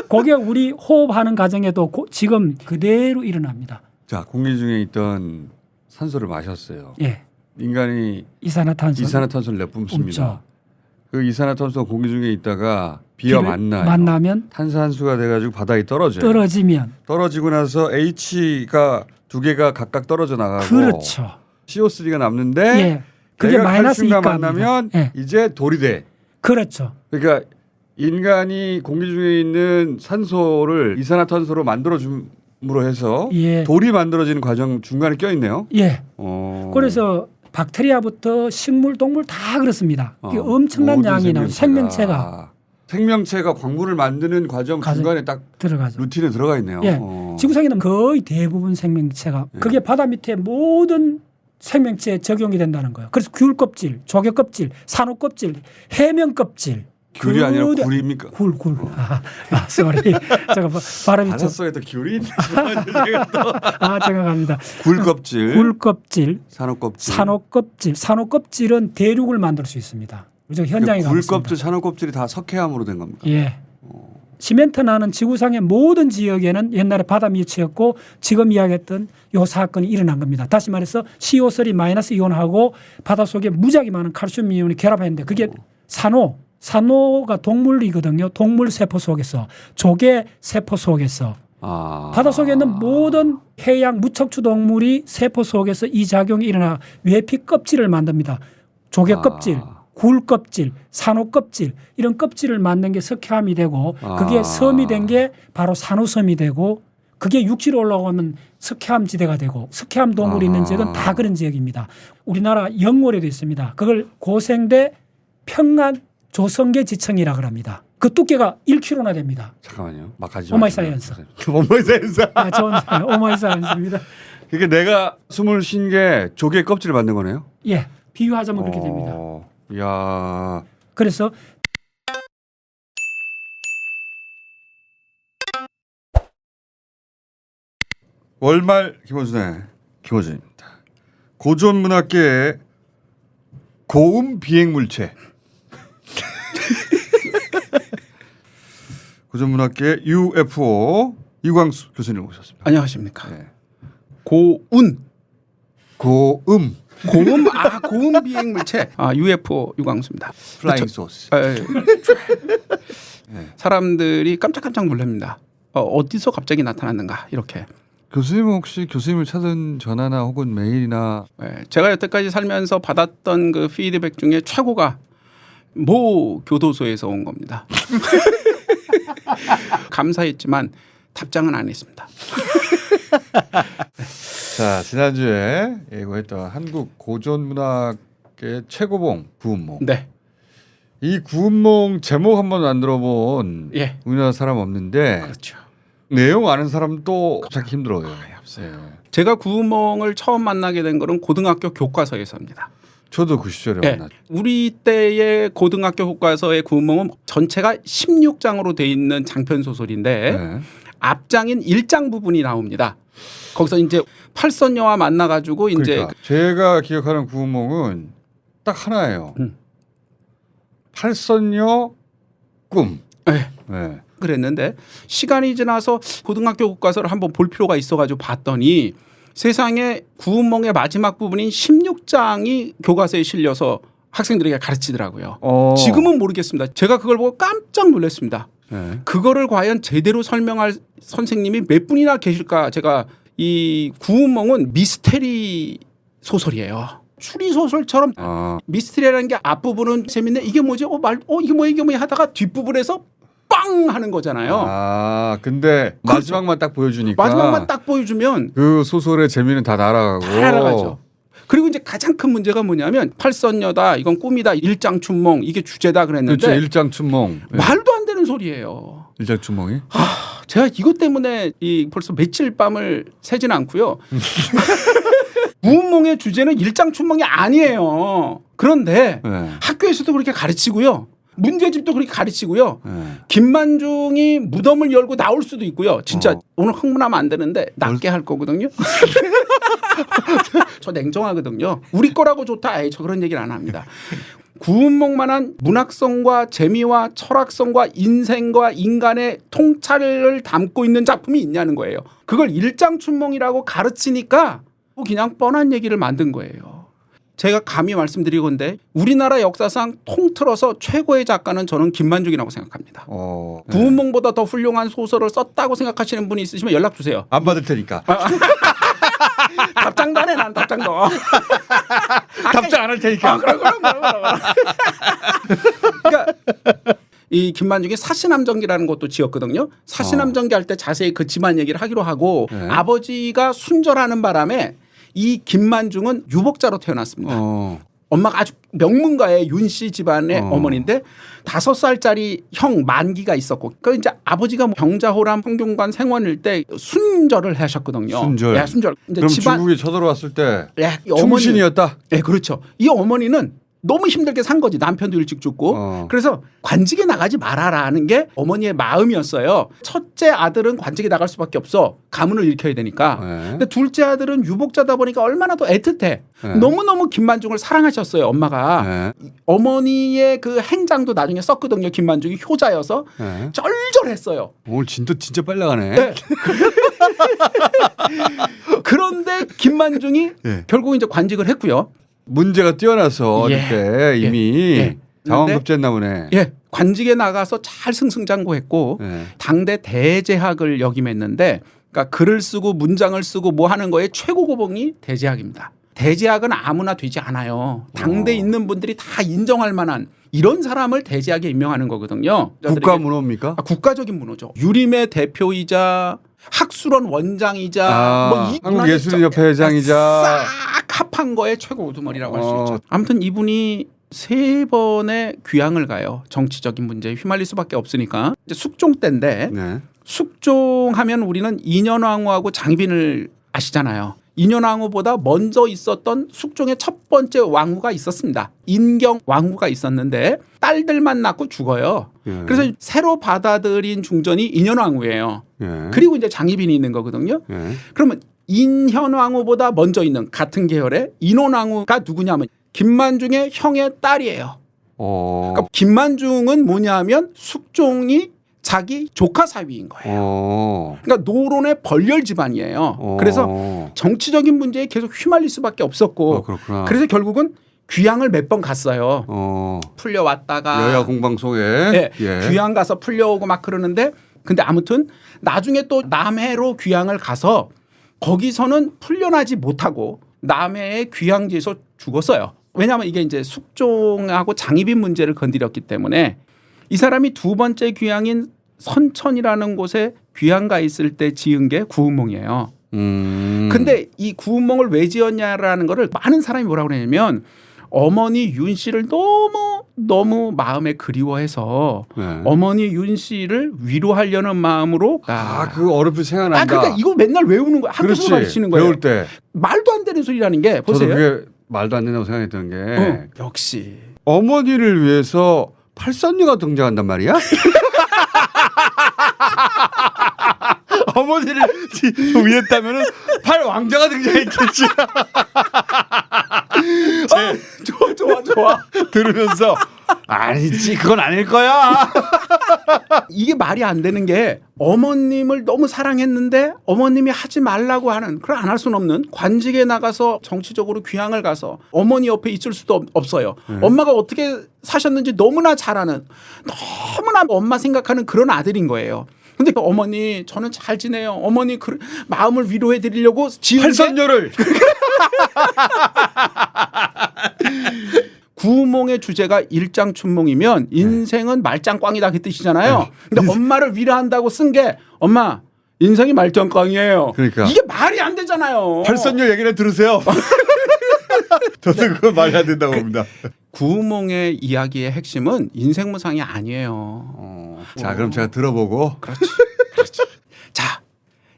그게 우리 호흡하는 과정에도 지금 그대로 일어납니다. 자, 공기 중에 있던 산소를 마셨어요. 예. 인간이 이산화탄소를 내뿜습니다. 그 이산화탄소 공기 중에 있다가 비와 만나면 탄산수가 돼가지고 바다에 떨어져요. 떨어지고 나서 H가 두 개가 각각 떨어져 나가고 그렇죠. CO3가 남는데 예. 그게 마이너스 칼슘과 이가입니다. 만나면 이제 돌이 돼. 그렇죠. 그러니까 인간이 공기 중에 있는 산소를 이산화탄소로 만들어줌으로 해서 돌이 만들어지는 과정 중간에 껴있네요. 예. 그래서 박테리아부터 식물, 동물 다 그렇습니다. 엄청난 양이 나오죠. 생명체가 광물을 만드는 과정 중간에 딱 들어가죠. 루틴에 들어가 있네요. 예. 지구상에는 거의 대부분 생명체가 그게 바다 밑에 모든 생명체에 적용이 된다는 거예요. 그래서 귤 껍질, 조개 껍질, 산호 껍질, 해면 껍질. 귤이 아니라 굴입니까? 굴. 쏘리. 제가 발음이 바다 속에도 귤이 있네. 제가 갑니다. 굴 껍질, 산호 껍질. 산호 껍질은 대륙을 만들 수 있습니다. 우리가 현장에 가봤습니다. 굴 껍질, 산호 껍질이 다 석회암으로 된 겁니까? 예. 시멘트 나는 지구상의 모든 지역에는 옛날에 바다 밑이었고 지금 이야기했던 요 사건이 일어난 겁니다. 다시 말해서 CO3 마이너스 이온하고 바닷속에 무지하게 많은 칼슘 이온이 결합했는데 그게 산호가 동물이거든요. 동물 세포 속에서 조개 세포 속에서 바닷속에 있는 모든 해양 무척추 동물이 세포 속에서 이 작용이 일어나 외피 껍질을 만듭니다. 조개 껍질. 굴 껍질, 산호 껍질 이런 껍질을 만든 게 석회암이 되고 그게 섬이 된 게 바로 산호섬이 되고 그게 육지로 올라오면 석회암 지대가 되고 석회암 동물이 있는 지역은 다 그런 지역입니다. 우리나라 영월에도 있습니다. 그걸 고생대 평안 조성계 지청이라고 합니다. 그 두께가 1km나 됩니다. 잠깐만요. 막 하지 오마이사이언스. 오마이사이언스. 오마이사이언스입니다. 그러니까 내가 숨을 쉰 게 조개 껍질을 만든 거네요? 예. 비유하자면 그렇게 됩니다. 야. 그래서 월말 김어준입니다. 고전문학계의 고음 비행물체. 고전문학계 UFO 이광수 교수님 모셨습니다. 안녕하십니까. 네. 고음 고음 비행물체 UFO 유광수입니다. 플라잉 소스. 사람들이 깜짝깜짝 놀랍니다. 어디서 갑자기 나타났는가 이렇게. 교수님 혹시 교수님을 찾은 전화나 혹은 메일이나 제가 여태까지 살면서 받았던 그 피드백 중에 최고가 모 교도소에서 온 겁니다. 감사했지만 답장은 안 했습니다. 자, 지난주에 예고했던 한국 고전문학의 최고봉 구운몽. 네. 이 구운몽 제목 한번 안 들어본 우리나라 사람 없는데 그렇죠. 내용 아는 사람도 찾기 힘들어요. 없어요. 제가 구운몽을 처음 만나게 된 거는 고등학교 교과서에서입니다. 저도 그 시절에 만났죠. 우리 때의 고등학교 교과서의 구운몽은 전체가 16장으로 돼 있는 장편 소설인데 앞장인 1장 부분이 나옵니다. 거기서 이제 팔선녀와 만나가지고 이제 제가 기억하는 구운몽은 딱 하나예요. 팔선녀 꿈. 네. 그랬는데 시간이 지나서 고등학교 교과서를 한번 볼 필요가 있어가지고 봤더니 세상에 구운몽의 마지막 부분인 16장이 교과서에 실려서 학생들에게 가르치더라고요. 지금은 모르겠습니다. 제가 그걸 보고 깜짝 놀랐습니다. 네. 그거를 과연 제대로 설명할 선생님이 몇 분이나 계실까. 제가 이 구운몽은 미스테리 소설이에요. 추리 소설처럼 미스테리라는 게 앞부분은 재밌네. 이게 뭐지? 이게 뭐야 하다가 뒷부분에서 빵 하는 거잖아요. 근데 그렇죠. 마지막만 딱 보여주니까 마지막만 딱 보여주면 그 소설의 재미는 다 날아가고. 다 날아가죠. 그리고 이제 가장 큰 문제가 뭐냐면 팔선녀다, 이건 꿈이다, 일장춘몽 이게 주제다 그랬는데 그렇죠. 일장춘몽. 말도 안 되는 소리예요. 일장춘몽이? 제가 이것 때문에 벌써 며칠 밤을 새진 않고요. 구운몽의 주제는 일장춘몽이 아니에요. 그런데 네. 학교에서도 그렇게 가르치고요. 문제집도 그렇게 가르치고요. 네. 김만중이 무덤을 열고 나올 수도 있고요. 진짜 오늘 흥분하면 안 되는데 낮게 할 거거든요. 저 냉정하거든요. 우리 거라고 좋다. 저 그런 얘기는 안 합니다. 구운몽만한 문학성과 재미와 철학성과 인생과 인간의 통찰을 담고 있는 작품이 있냐는 거예요. 그걸 일장춘몽이라고 가르치니까 그냥 뻔한 얘기를 만든 거예요. 제가 감히 말씀드리건데 우리나라 역사상 통틀어서 최고의 작가는 저는 김만중이라고 생각합니다. 구운몽보다 더 훌륭한 소설을 썼다고 생각하시는 분이 있으시면 연락 주세요. 안 받을 테니까. 답장도 안 해. 난 답장도. 답장 안 할 테니까. 그러니까 이 김만중이 사시남전기라는 것도 지었거든요. 사시남전기 할 때 자세히 그 집안 얘기를 하기로 하고 네. 아버지가 순절하는 바람에 이 김만중은 유복자로 태어났습니다. 엄마가 아주 명문가의 윤씨 집안의 어머니인데 5살짜리 형 만기가 있었고 그 이제 아버지가 병자호람 성균관 생원일 때 순절을 하셨거든요. 순절. 예, 순절. 이제 그럼 집안 중국에 쳐들어왔을 때 예, 이 충신이었다. 네, 그렇죠. 이 어머니는 너무 힘들게 산 거지. 남편도 일찍 죽고. 그래서 관직에 나가지 말아라는 게 어머니의 마음이었어요. 첫째 아들은 관직에 나갈 수밖에 없어. 가문을 일으켜야 되니까. 네. 근데 둘째 아들은 유복자다 보니까 얼마나 더 애틋해. 네. 너무너무 김만중을 사랑하셨어요. 엄마가. 네. 어머니의 그 행장도 나중에 썼거든요. 김만중이 효자여서. 네. 쩔쩔했어요. 오늘 진짜 빨리 나가네. 네. 그런데 김만중이 네. 결국 이제 관직을 했고요. 문제가 뛰어나서 예. 그때 이미 예. 자원급제했나 보네. 예, 관직에 나가서 잘 승승장구했고 네. 당대 대제학을 역임했는데, 그러니까 글을 쓰고 문장을 쓰고 뭐 하는 거에 최고 고봉이 대제학입니다. 대제학은 아무나 되지 않아요. 당대에 있는 분들이 다 인정할 만한 이런 사람을 대제학에 임명하는 거거든요. 국가 문호입니까? 국가적인 문호죠. 유림의 대표이자 학술원 원장이자 한국예술인협회 회장이자 싹 합한 거에 최고 우두머리라고 할 수 있죠. 아무튼 이분이 3번의 귀향을 가요. 정치적인 문제에 휘말릴 수밖에 없으니까. 이제 숙종 때인데 네. 숙종하면 우리는 인현왕후하고 장빈을 아시잖아요. 인현왕후보다 먼저 있었던 숙종의 첫 번째 왕후가 있었습니다. 인경 왕후가 있었는데 딸들만 낳고 죽어요. 예. 그래서 새로 받아들인 중전이 인현왕후예요. 예. 그리고 이제 장희빈이 있는 거거든요. 예. 그러면 인현왕후보다 먼저 있는 같은 계열의 인원왕후가 누구냐면 김만중의 형의 딸이에요. 그러니까 김만중은 뭐냐면 숙종이 자기 조카 사위인 거예요. 그러니까 노론의 벌열 집안이에요. 그래서 정치적인 문제에 계속 휘말릴 수밖에 없었고 그래서 결국은 귀향을 몇 번 갔어요. 풀려왔다가 여야 공방송에 네, 예. 귀향 가서 풀려오고 막 그러는데 근데 아무튼 나중에 또 남해로 귀향을 가서 거기서는 풀려나지 못하고 남해의 귀향지에서 죽었어요. 왜냐하면 이게 이제 숙종하고 장희빈 문제를 건드렸기 때문에 이 사람이 두 번째 귀향인 선천이라는 곳에 귀향가 있을 때 지은 게 구운몽이에요. 근데 이 구운몽을 왜 지었냐라는 거를 많은 사람이 뭐라고 그러냐면 어머니 윤 씨를 너무 마음에 그리워해서 네. 어머니 윤 씨를 위로하려는 마음으로 그 어렵게 생각난다. 그러니까 이거 맨날 외우는 거야. 학교에서 가르치는 거예요. 배울 때. 말도 안 되는 소리라는 게 보세요. 저도 그게 말도 안 된다고 생각했던 게 역시 어머니를 위해서 팔선녀가 등장한단 말이야? 어머니를 위했다면은 팔왕자가 등장했겠지. 좋아. 들으면서 아니지 그건 아닐 거야. 이게 말이 안 되는 게 어머님을 너무 사랑했는데 어머님이 하지 말라고 하는 그걸 안 할 수는 없는 관직에 나가서 정치적으로 귀향을 가서 어머니 옆에 있을 수도 없어요. 엄마가 어떻게 사셨는지 너무나 잘 아는 너무나 엄마 생각하는 그런 아들인 거예요. 근데 어머니 저는 잘 지내요. 어머니 그 마음을 위로해 드리려고 지은 게 팔선녀를 구몽의 주제가 일장춘몽이면 인생은 말짱꽝이다 그 뜻이잖아요. 근데 엄마를 위로한다고 쓴 게 엄마 인생이 말짱꽝이에요. 그러니까. 이게 말이 안 되잖아요. 팔선녀 얘기를 들으세요. 저도 그건 말이 안 된다고 봅니다. 구몽의 이야기의 핵심은 인생무상이 아니에요. 자, 그럼 제가 들어보고. 그렇지. 그렇지. 자,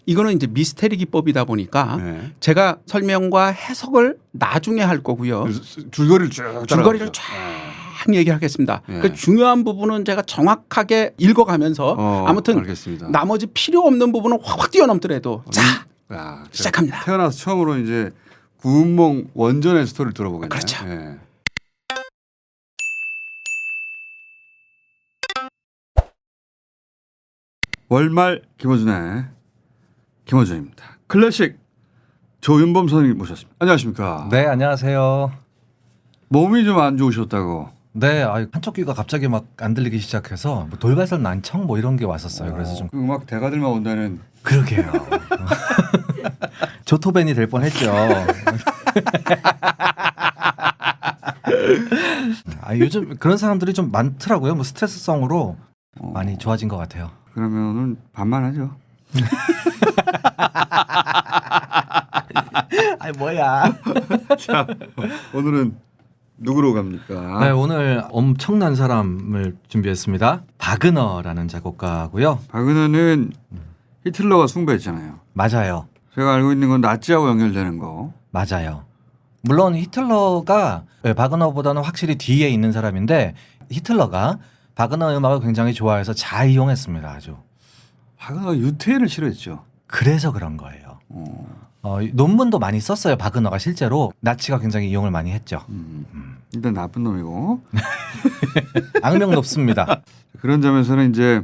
이거는 이제 미스테리 기법이다 보니까 네. 제가 설명과 해석을 나중에 할 거고요. 줄거리를 쭉 줄거리를 따라가죠. 쫙 얘기하겠습니다. 네. 그 중요한 부분은 제가 정확하게 읽어가면서 아무튼 알겠습니다. 나머지 필요 없는 부분은 확 뛰어넘더라도 자 야, 시작합니다. 태어나서 처음으로 이제 구운몽 원전의 스토리를 들어보겠네요. 그렇죠. 예. 월말 김어준입니다. 클래식 조윤범 선생님 모셨습니다. 안녕하십니까? 네, 안녕하세요. 몸이 좀 안 좋으셨다고. 네, 한쪽 귀가 갑자기 막 안 들리기 시작해서 뭐 돌발성 난청 뭐 이런 게 왔었어요. 그래서 좀 그 음악 대가들만 온다는. 그러게요. 조토벤이 될 뻔했죠. 요즘 그런 사람들이 좀 많더라고요. 뭐 스트레스성으로 많이 좋아진 것 같아요. 그러면은 반만하죠. 뭐야? 자, 오늘은 누구로 갑니까? 네, 오늘 엄청난 사람을 준비했습니다. 바그너라는 작곡가고요. 바그너는 히틀러가 숭배했잖아요. 맞아요. 제가 알고 있는 건 나치하고 연결되는 거. 맞아요. 물론 히틀러가 바그너보다는 확실히 뒤에 있는 사람인데 히틀러가 바그너 음악을 굉장히 좋아해서 잘 이용했습니다. 아주. 바그너가 유태를 싫어했죠. 그래서 그런 거예요. 논문도 많이 썼어요. 바그너가 실제로 나치가 굉장히 이용을 많이 했죠. 일단 나쁜 놈이고. 악명 높습니다. 그런 점에서는 이제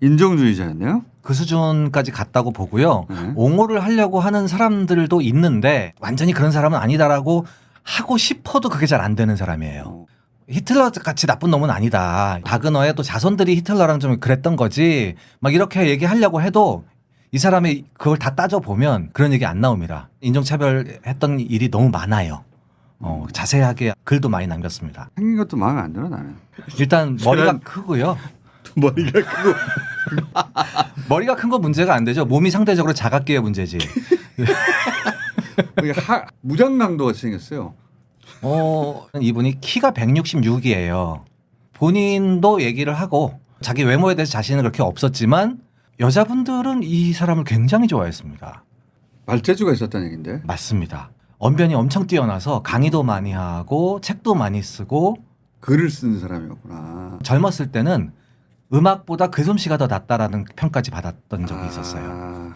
인종주의자였네요. 그 수준까지 갔다고 보고요. 네. 옹호를 하려고 하는 사람들도 있는데 완전히 그런 사람은 아니다라고 하고 싶어도 그게 잘 안 되는 사람이에요. 히틀러 같이 나쁜 놈은 아니다. 바그너의 또 자손들이 히틀러랑 좀 그랬던 거지. 막 이렇게 얘기하려고 해도 이 사람이 그걸 다 따져보면 그런 얘기 안 나옵니다. 인종차별했던 일이 너무 많아요. 자세하게 글도 많이 남겼습니다. 생긴 것도 마음에 안 들어 나는. 일단 머리가 크고요. 머리가 크고. 머리가 큰 건 문제가 안 되죠. 몸이 상대적으로 작았기에 문제지. 무장강도 같이 생겼어요. 이분이 키가 166이에요. 본인도 얘기를 하고 자기 외모에 대해서 자신은 그렇게 없었지만 여자분들은 이 사람을 굉장히 좋아했습니다. 말재주가 있었다는 얘긴데. 맞습니다. 언변이 엄청 뛰어나서 강의도 많이 하고 책도 많이 쓰고 글을 쓰는 사람이었구나. 젊었을 때는 음악보다 글솜씨가 더 낫다라는 평까지 받았던 적이 있었어요.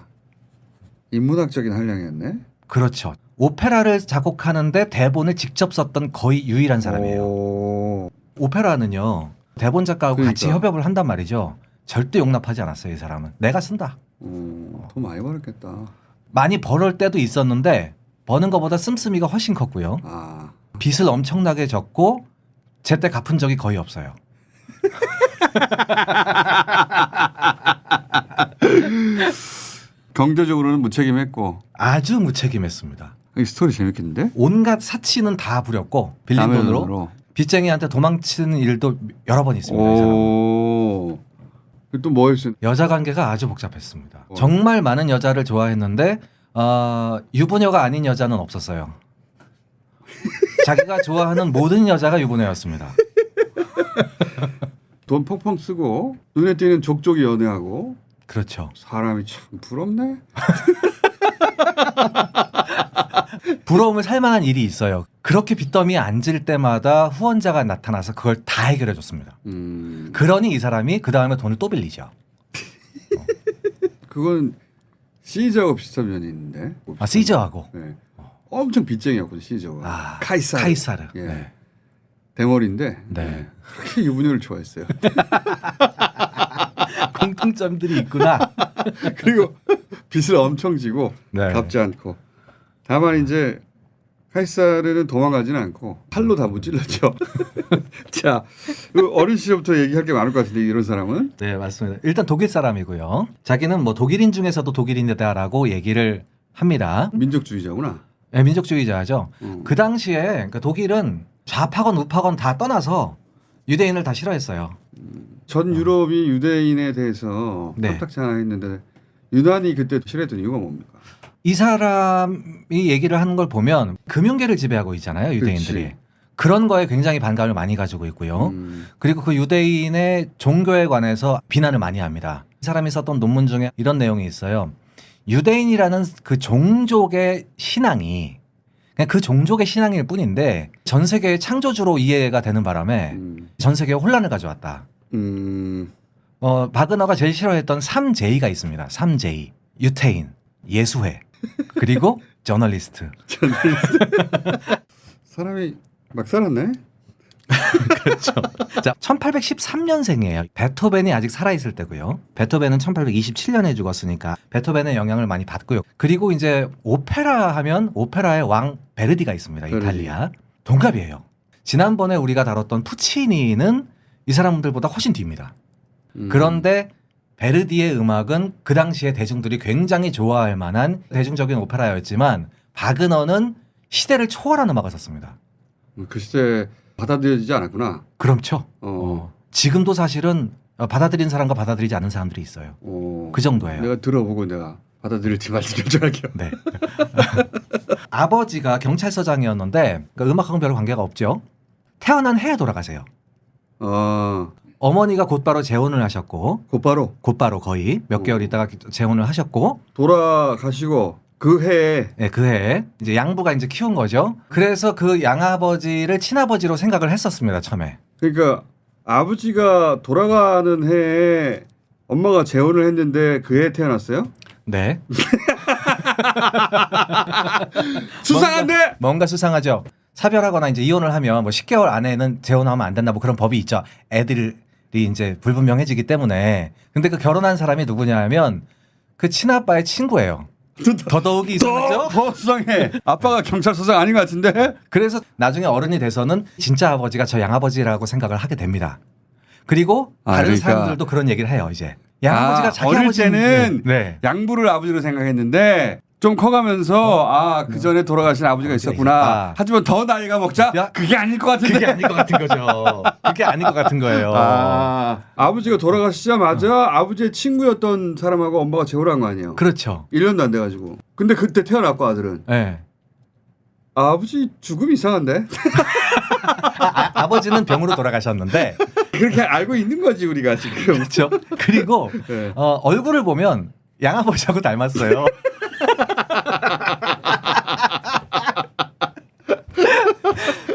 인문학적인 한량이었네. 그렇죠. 오페라를 작곡하는데 대본을 직접 썼던 거의 유일한 사람이에요. 오페라는요. 대본 작가하고 같이 그러니까. 협업을 한단 말이죠. 절대 용납하지 않았어요. 이 사람은. 내가 쓴다. 돈 많이 벌었겠다. 많이 벌을 때도 있었는데 버는 것보다 씀씀이가 훨씬 컸고요. 빚을 엄청나게 졌고 제때 갚은 적이 거의 없어요. 경제적으로는 무책임했고. 아주 무책임했습니다. 이 스토리 재밌겠는데? 온갖 사치는 다 부렸고 빌린 남의 돈으로 빚쟁이한테 도망치는 일도 여러 번 있습니다. 이 사람은. 또 뭐 했어요? 여자 관계가 아주 복잡했습니다. 정말 많은 여자를 좋아했는데 유부녀가 아닌 여자는 없었어요. 자기가 좋아하는 모든 여자가 유부녀였습니다. 돈 펑펑 쓰고 눈에 띄는 족족이 연애하고. 그렇죠. 사람이 참 부럽네. 부러움을 살 만한 일이 있어요. 그렇게 빚더미에 앉을 때마다 후원자가 나타나서 그걸 다 해결해 줬습니다. 그러니 이 사람이 그 다음에 돈을 또 빌리죠. 그건 시저하고 비슷한 면이 있는데. 시저하고. 네. 엄청 빚쟁이였거든 시저가. 카이사르. 예. 네. 대머리인데 네. 그렇게 유부녀를 좋아했어요. 공통점들이 있구나. 그리고 빚을 엄청 지고 네. 갚지 않고. 다만 이제 카이사르는 도망가지는 않고 칼로 다 무찔렀죠. 자, 그 어린 시절부터 얘기할 게 많을 것 같은데 이런 사람은 네, 맞습니다. 일단 독일 사람이고요. 자기는 뭐 독일인 중에서도 독일인이다라고 얘기를 합니다. 민족주의자구나. 네, 민족주의자죠. 그 당시에 그러니까 독일은 좌파건 우파건 다 떠나서 유대인을 다 싫어했어요. 전 유럽이 유대인에 대해서 네. 탐탁치 않아 했는데 유난히 그때 싫어했던 이유가 뭡니까? 이 사람이 얘기를 하는 걸 보면 금융계를 지배하고 있잖아요, 유대인들이. 그렇지. 그런 거에 굉장히 반감을 많이 가지고 있고요. 그리고 그 유대인의 종교에 관해서 비난을 많이 합니다. 이 사람이 썼던 논문 중에 이런 내용이 있어요. 유대인이라는 그 종족의 신앙이 그냥 그 종족의 신앙일 뿐인데 전 세계의 창조주로 이해가 되는 바람에 전 세계에 혼란을 가져왔다. 바그너가 제일 싫어했던 3J가 있습니다. 3J. 유태인, 예수회, 그리고 저널리스트. 사람이 막 살았네. 그렇죠. 자, 1813년생이에요. 베토벤이 아직 살아있을 때고요. 베토벤은 1827년에 죽었으니까 베토벤의 영향을 많이 받고요. 그리고 이제 오페라 하면 오페라의 왕 베르디가 있습니다. 이탈리아. 동갑이에요. 지난번에 우리가 다뤘던 푸치니는 이 사람들보다 훨씬 뒤입니다. 그런데 베르디의 음악은 그 당시에 대중들이 굉장히 좋아할 만한 대중적인 오페라였지만 바그너는 시대를 초월한 음악을 썼습니다. 그 시대 받아들여지지 않았구나. 그렇죠. 지금도 사실은 받아들인 사람과 받아들이지 않는 사람들이 있어요. 그 정도예요. 내가 들어보고 내가 받아들일지 말지 결정할게요. 네. 아버지가 경찰서장이었는데 그러니까 음악하고는 별 관계가 없죠. 태어난 해에 돌아가세요. 어머니가 곧바로 재혼을 하셨고 곧바로 거의 몇 개월 있다가 재혼을 하셨고 돌아가시고 그 해에 네, 그 해에 이제 양부가 이제 키운 거죠. 그래서 그 양아버지를 친아버지로 생각을 했었습니다. 처음에. 그러니까 아버지가 돌아가는 해에 엄마가 재혼을 했는데 그 해에 태어났어요? 네. 수상한데? 뭔가 수상하죠. 사별하거나 이제 이혼을 하면 뭐 10개월 안에는 재혼하면 안 된다 뭐 그런 법이 있죠. 애들이 이제 불분명해지기 때문에. 근데 그 결혼한 사람이 누구냐 하면 그 친아빠의 친구예요. 더더욱이 이상하죠? 더 수상해. 아빠가 경찰서장 아닌 것 같은데? 그래서 나중에 어른이 돼서는 진짜 아버지가 저 양아버지라고 생각을 하게 됩니다. 그리고 다른 그러니까. 사람들도 그런 얘기를 해요. 이제 양아버지가 자기 어릴 아버지는 때는 네. 양부를 아버지로 생각했는데 좀 커가면서 그 전에 돌아가신 아버지가 있었구나. 있다. 하지만 더 나이가 먹자 야, 그게 아닐 것 같은데. 그게 아닐 것 같은 거죠. 그게 아닐 것 같은 거예요. 아버지가 돌아가시자마자 아버지의 친구였던 사람하고 엄마가 재혼한 거 아니에요? 그렇죠. 1년도 안 돼가지고. 근데 그때 태어났고 아들은. 네. 아버지 죽음이 이상한데? 아버지는 병으로 돌아가셨는데 그렇게 알고 있는 거지 우리가 지금. 그렇죠. 그리고 네. 얼굴을 보면 양아버지하고 닮았어요.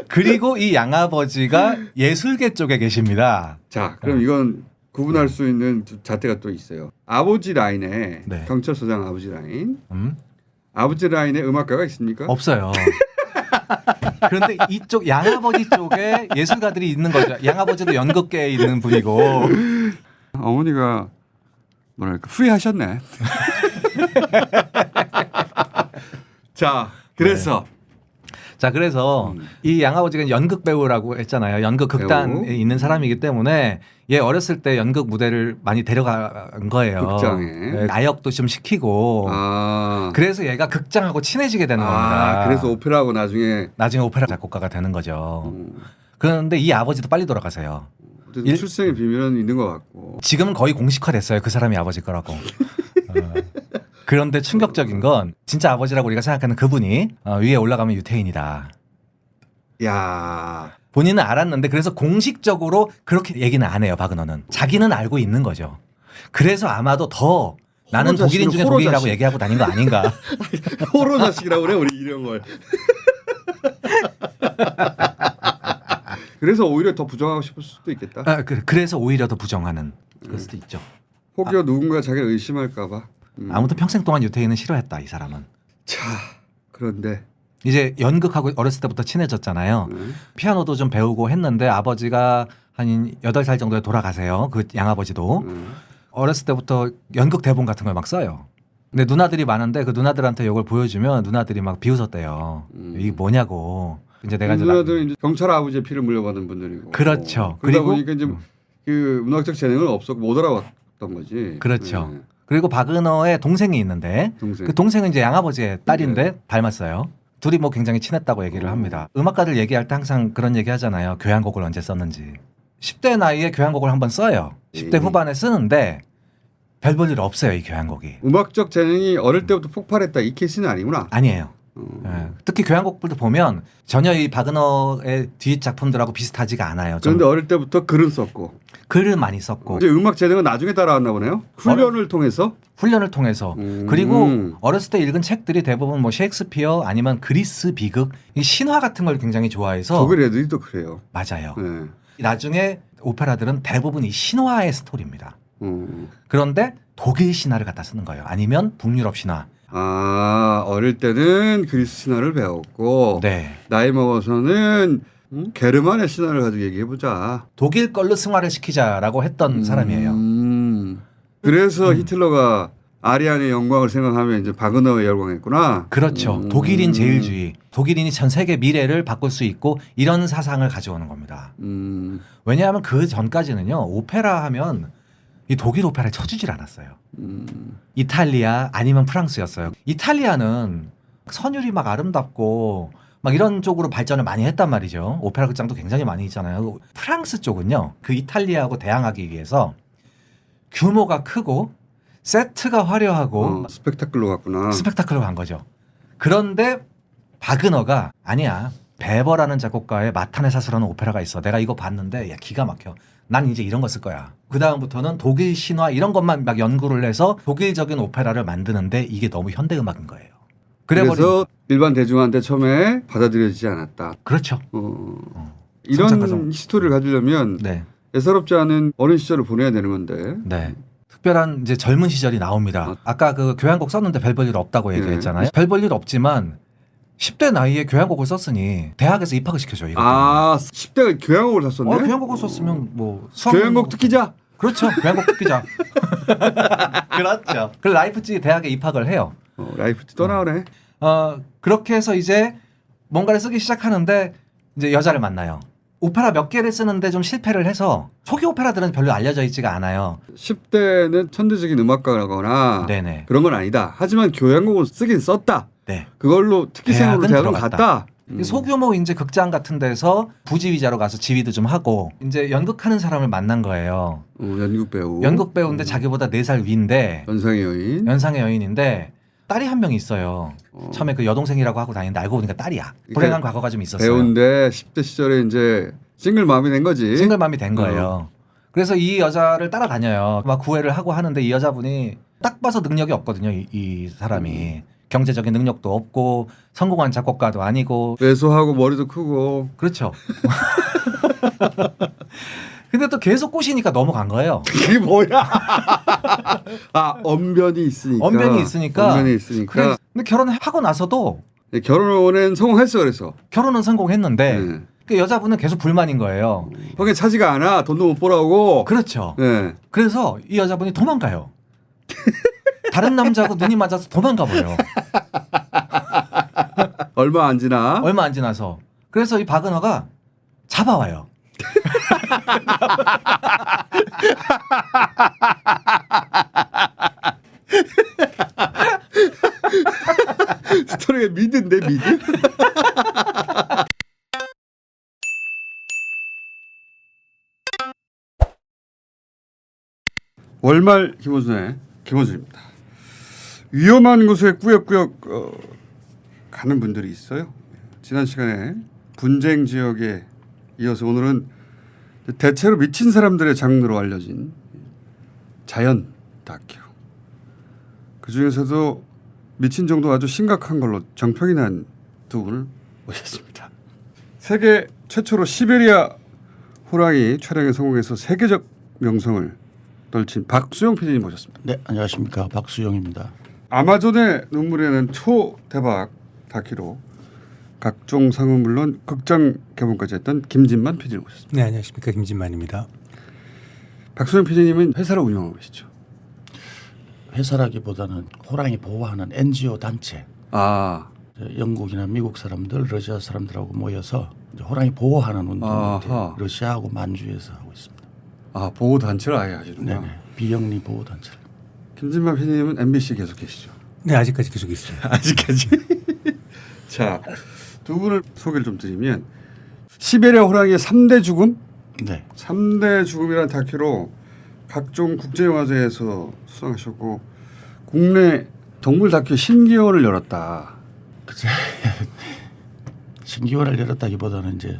그리고 이 양아버지가 예술계 쪽에 계십니다. 자, 그럼 이건 구분할 수 있는 잣대가 또 있어요. 아버지 라인에 네. 경찰서장 아버지 라인, 아버지 라인에 음악가가 있습니까? 없어요. 그런데 이쪽 양아버지 쪽에 예술가들이 있는 거죠. 양아버지도 연극계에 있는 분이고. 어머니가 뭐랄까 후회하셨네. 자, 그래서 자, 그래서 이 양아버지가 연극 배우라고 했잖아요. 연극 극단에 배우. 있는 사람이기 때문에 얘 어렸을 때 연극 무대를 많이 데려간 거예요. 극장에. 네, 나역도 좀 시키고. 그래서 얘가 극장하고 친해지게 되는 겁니다. 그래서 오페라하고 나중에 오페라 작곡가가 되는 거죠. 그런데 이 아버지도 빨리 돌아가세요. 출생의 비밀은 있는 것 같고. 지금은 거의 공식화됐어요. 그 사람이 아버지 거라고. 그런데 충격적인 건 진짜 아버지라고 우리가 생각하는 그분이 위에 올라가면 유태인이다. 야, 본인은 알았는데 그래서 공식적으로 그렇게 얘기는 안 해요. 바그너는. 자기는 알고 있는 거죠. 그래서 아마도 더 나는 독일인 중에 독일이라고 얘기하고 다닌 거 아닌가. 호로 자식이라고 그래 우리 이런 걸. 그래서 오히려 더 부정하고 싶을 수도 있겠다. 그래서 오히려 더 부정하는 그럴 수도 있죠. 혹여 누군가 자기를 의심할까 봐. 아무튼 평생 동안 유태인은 싫어했다. 이 사람은. 자, 그런데 이제 연극하고 어렸을 때부터 친해졌잖아요. 피아노도 좀 배우고 했는데 아버지가 한 8살 정도에 돌아가세요. 그 양아버지도. 어렸을 때부터 연극 대본 같은 걸 막 써요. 근데 누나들이 많은데 그 누나들한테 이걸 보여주면 누나들이 막 비웃었대요. 이게 뭐냐고. 이제 내가 이제 누나들은 이제 경찰 아버지의 피를 물려받은 분들이고. 그렇죠. 그러다 그리고 보니까 이제 그 문학적 재능은 없었고 못 알아왔던 거지. 그렇죠. 네. 그리고 박은어의 동생이 있는데 동생. 그 동생은 이제 양아버지의 딸인데 네. 닮았어요. 둘이 뭐 굉장히 친했다고 얘기를 합니다. 음악가들 얘기할 때 항상 그런 얘기 하잖아요. 교향곡을 언제 썼는지. 10대 나이에 교향곡을 한번 써요. 10대 후반에 쓰는데 별 볼 일 없어요. 이 교향곡이. 음악적 재능이 어릴 때부터 폭발했다 이 케이스는 아니구나. 아니에요. 예. 특히 교향곡들도 보면 전혀 이 박은어의 뒤 작품들하고 비슷하지가 않아요. 좀 그런데 어릴 때부터 글은 썼고. 글을 많이 썼고 이제 음악 재능은 나중에 따라왔나 보네요. 훈련을 통해서. 훈련을 통해서 그리고 어렸을 때 읽은 책들이 대부분 뭐 셰익스피어 아니면 그리스 비극 이 신화 같은 걸 굉장히 좋아해서 독일 애들이 또 그래요. 맞아요. 네. 나중에 오페라들은 대부분 이 신화의 스토리입니다. 그런데 독일 신화를 갖다 쓰는 거예요. 아니면 북유럽 신화. 아 어릴 때는 그리스 신화를 배웠고 네. 나이 먹어서는 게르만의 신화를 가지고 얘기해 보자. 독일 걸로 승화를 시키자라고 했던 사람이에요. 그래서 히틀러가 아리안의 영광을 생각하면 이제 박은어에 열광했구나. 그렇죠. 독일인 제일주의. 독일인이 전 세계 미래를 바꿀 수 있고 이런 사상을 가져오는 겁니다. 왜냐하면 그 전까지는요. 오페라 하면 이 독일 오페라에 쳐주질 않았어요. 이탈리아 아니면 프랑스였어요. 이탈리아는 선율이 막 아름답고 막 이런 쪽으로 발전을 많이 했단 말이죠. 오페라 극장도 굉장히 많이 있잖아요. 프랑스 쪽은요. 그 이탈리아하고 대항하기 위해서 규모가 크고 세트가 화려하고 스펙타클로 갔구나. 스펙타클로 간 거죠. 그런데 박은어가 아니야. 베버라는 작곡가의 마탄의 사수라는 오페라가 있어. 내가 이거 봤는데 야 기가 막혀. 난 이제 이런 거 쓸 거야. 그 다음부터는 독일 신화 이런 것만 막 연구를 해서 독일적인 오페라를 만드는데 이게 너무 현대 음악인 거예요. 그래서 일반 대중한테 처음에 받아들여지지 않았다. 그렇죠. 이런 성찰과정. 히스토리를 가지려면 네. 애서롭지 않은 어린 시절을 보내야 되는 건데. 네. 특별한 이제 젊은 시절이 나옵니다. 아까 그 교향곡 썼는데 별 볼 일 없다고 얘기했잖아요. 별 볼 일 없지만 10대 나이에 교향곡을 썼으니 대학에서 입학을 시켜줘요. 이것 때문에. 아 10대가 교향곡을 샀었네. 교향곡을 썼으면 뭐 수학 교향곡 특기자. 그렇죠. 교향곡 특기자. 그렇죠. 그 라이프치히 대학에 입학을 해요. 라이프치 또 나오네. 그렇게 해서 이제 뭔가를 쓰기 시작하는데 이제 여자를 만나요. 오페라 몇 개를 쓰는데 좀 실패를 해서 초기 오페라들은 별로 알려져 있지가 않아요. 10대는 천재적인 음악가거나 네네. 그런 건 아니다. 하지만 교향곡을 쓰긴 썼다. 네. 그걸로 특기생으로 대학은 들어갔다. 갔다. 소규모 이제 극장 같은 데서 부지휘자로 가서 지휘도 좀 하고 이제 연극하는 사람을 만난 거예요. 연극 배우. 연극 배우인데 자기보다 4살 위인데 연상의 여인. 연상의 여인인데 딸이 한 명 있어요. 처음에 그 여동생이라고 하고 다니는데 알고 보니까 딸이야. 불행한 과거가 좀 있었어요. 배우인데 10대 시절에 이제 싱글맘이 된 거지. 싱글맘이 된 거예요. 그래서 이 여자를 따라다녀요. 막 구애를 하고 하는데 이 여자분이 딱 봐서 능력이 없거든요. 이 사람이. 경제적인 능력도 없고 성공한 작곡가도 아니고 왜소하고 머리도 크고. 그렇죠. 근데 또 계속 꼬시니까 넘어간 거예요. 이게 뭐야? 아 언변이 있으니까. 언변이 있으니까. 근데 결혼하고 나서도 결혼은 성공했어 그래서. 결혼은 성공했는데 그 여자분은 계속 불만인 거예요. 형이 차지가 않아. 돈도 못 벌어오고. 그렇죠. 네. 그래서 이 여자분이 도망가요. 다른 남자하고 눈이 맞아서 도망가 버려요. 얼마 안 지나. 얼마 안 지나서. 그래서 이 박은어가 잡아와요. 스토리가 미드인데 미드? 월말 김원준의 김원준입니다. 위험한 곳에 꾸역꾸역 가는 분들이 있어요. 지난 시간에 분쟁 지역에 이어서 오늘은 대체로 미친 사람들의 장르로 알려진 자연 다큐. 그중에서도 미친 정도 아주 심각한 걸로 정평이 난 두 분을 모셨습니다. 세계 최초로 시베리아 호랑이 촬영에 성공해서 세계적 명성을 떨친 박수영 PD님 모셨습니다. 네, 안녕하십니까. 박수영입니다. 아마존의 눈물에는 초대박 다큐로 각종 상은 물론 극장 개봉까지 했던 김진만 PD를 모셨습니다. 네, 안녕하십니까. 김진만입니다. 박수영 PD님은 회사를 운영하고 계시죠. 회사라기보다는 호랑이 보호하는 NGO 단체. 아, 영국이나 미국 사람들, 러시아 사람들하고 모여서 이제 호랑이 보호하는 운동을 아하. 러시아하고 만주에서 하고 있습니다. 아 보호 단체를 아예 하시는구나. 네네. 비영리 보호 단체를. 김진만 PD님은 MBC 계속 계시죠? 네, 아직까지 계속 있어요. 아직까지. 자, 두 분을 소개를 좀 드리면 시베리아 호랑이의 3대 죽음? 네. 3대 죽음이라는 다큐로 각종 국제영화제에서 수상하셨고 국내 동물 다큐 신기원을 열었다. 그제 신기원을 열었다기보다는 이제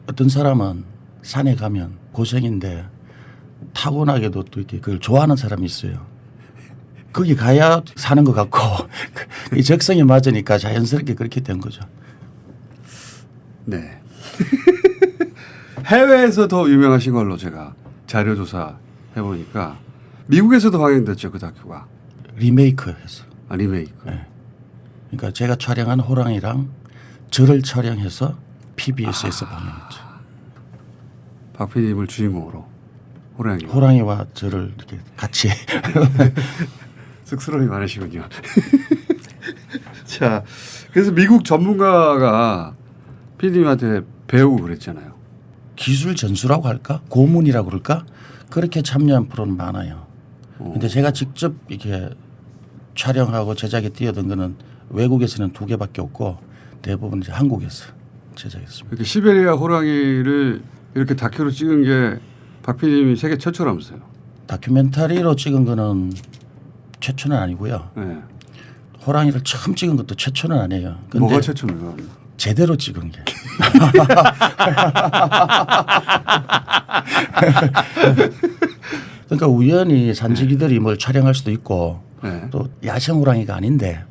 어떤 사람은 산에 가면 고생인데 타고나게도 또 이렇게 그걸 좋아하는 사람이 있어요. 거기 가야 사는 것 같고 이 적성에 맞으니까 자연스럽게 그렇게 된 거죠. 네. 해외에서 더 유명하신 걸로 제가 자료 조사 해보니까 미국에서도 방영됐죠 그 다큐가. 리메이크해서. 아 리메이크. 네. 그러니까 제가 촬영한 호랑이랑 저를 촬영해서 PBS에서 방영했죠. 박 PD님을 주인공으로 호랑이. 호랑이와 저를 이렇게 같이. 쑥스러움이 많으시군요. 자, 그래서 미국 전문가가 PD님한테 배우고 그랬잖아요. 기술 전수라고 할까? 고문이라고 그럴까? 그렇게 참여한 프로는 많아요. 근데 제가 직접 이렇게 촬영하고 제작에 뛰어든 거는 외국에서는 2개밖에 없고 대부분 이제 한국에서 제작했습니다. 이렇게 시베리아 호랑이를 이렇게 다큐로 찍은 게 박 PD님이 세계 최초라면서요. 다큐멘터리로 찍은 거는 최초는 아니고요. 네. 호랑이를 처음 찍은 것도 최초는 아니에요. 근데 뭐가 최초입니까? 제대로 찍은 게. 그러니까 우연히 산지기들이 뭘 촬영할 수도 있고 네. 또 야생 호랑이가 아닌데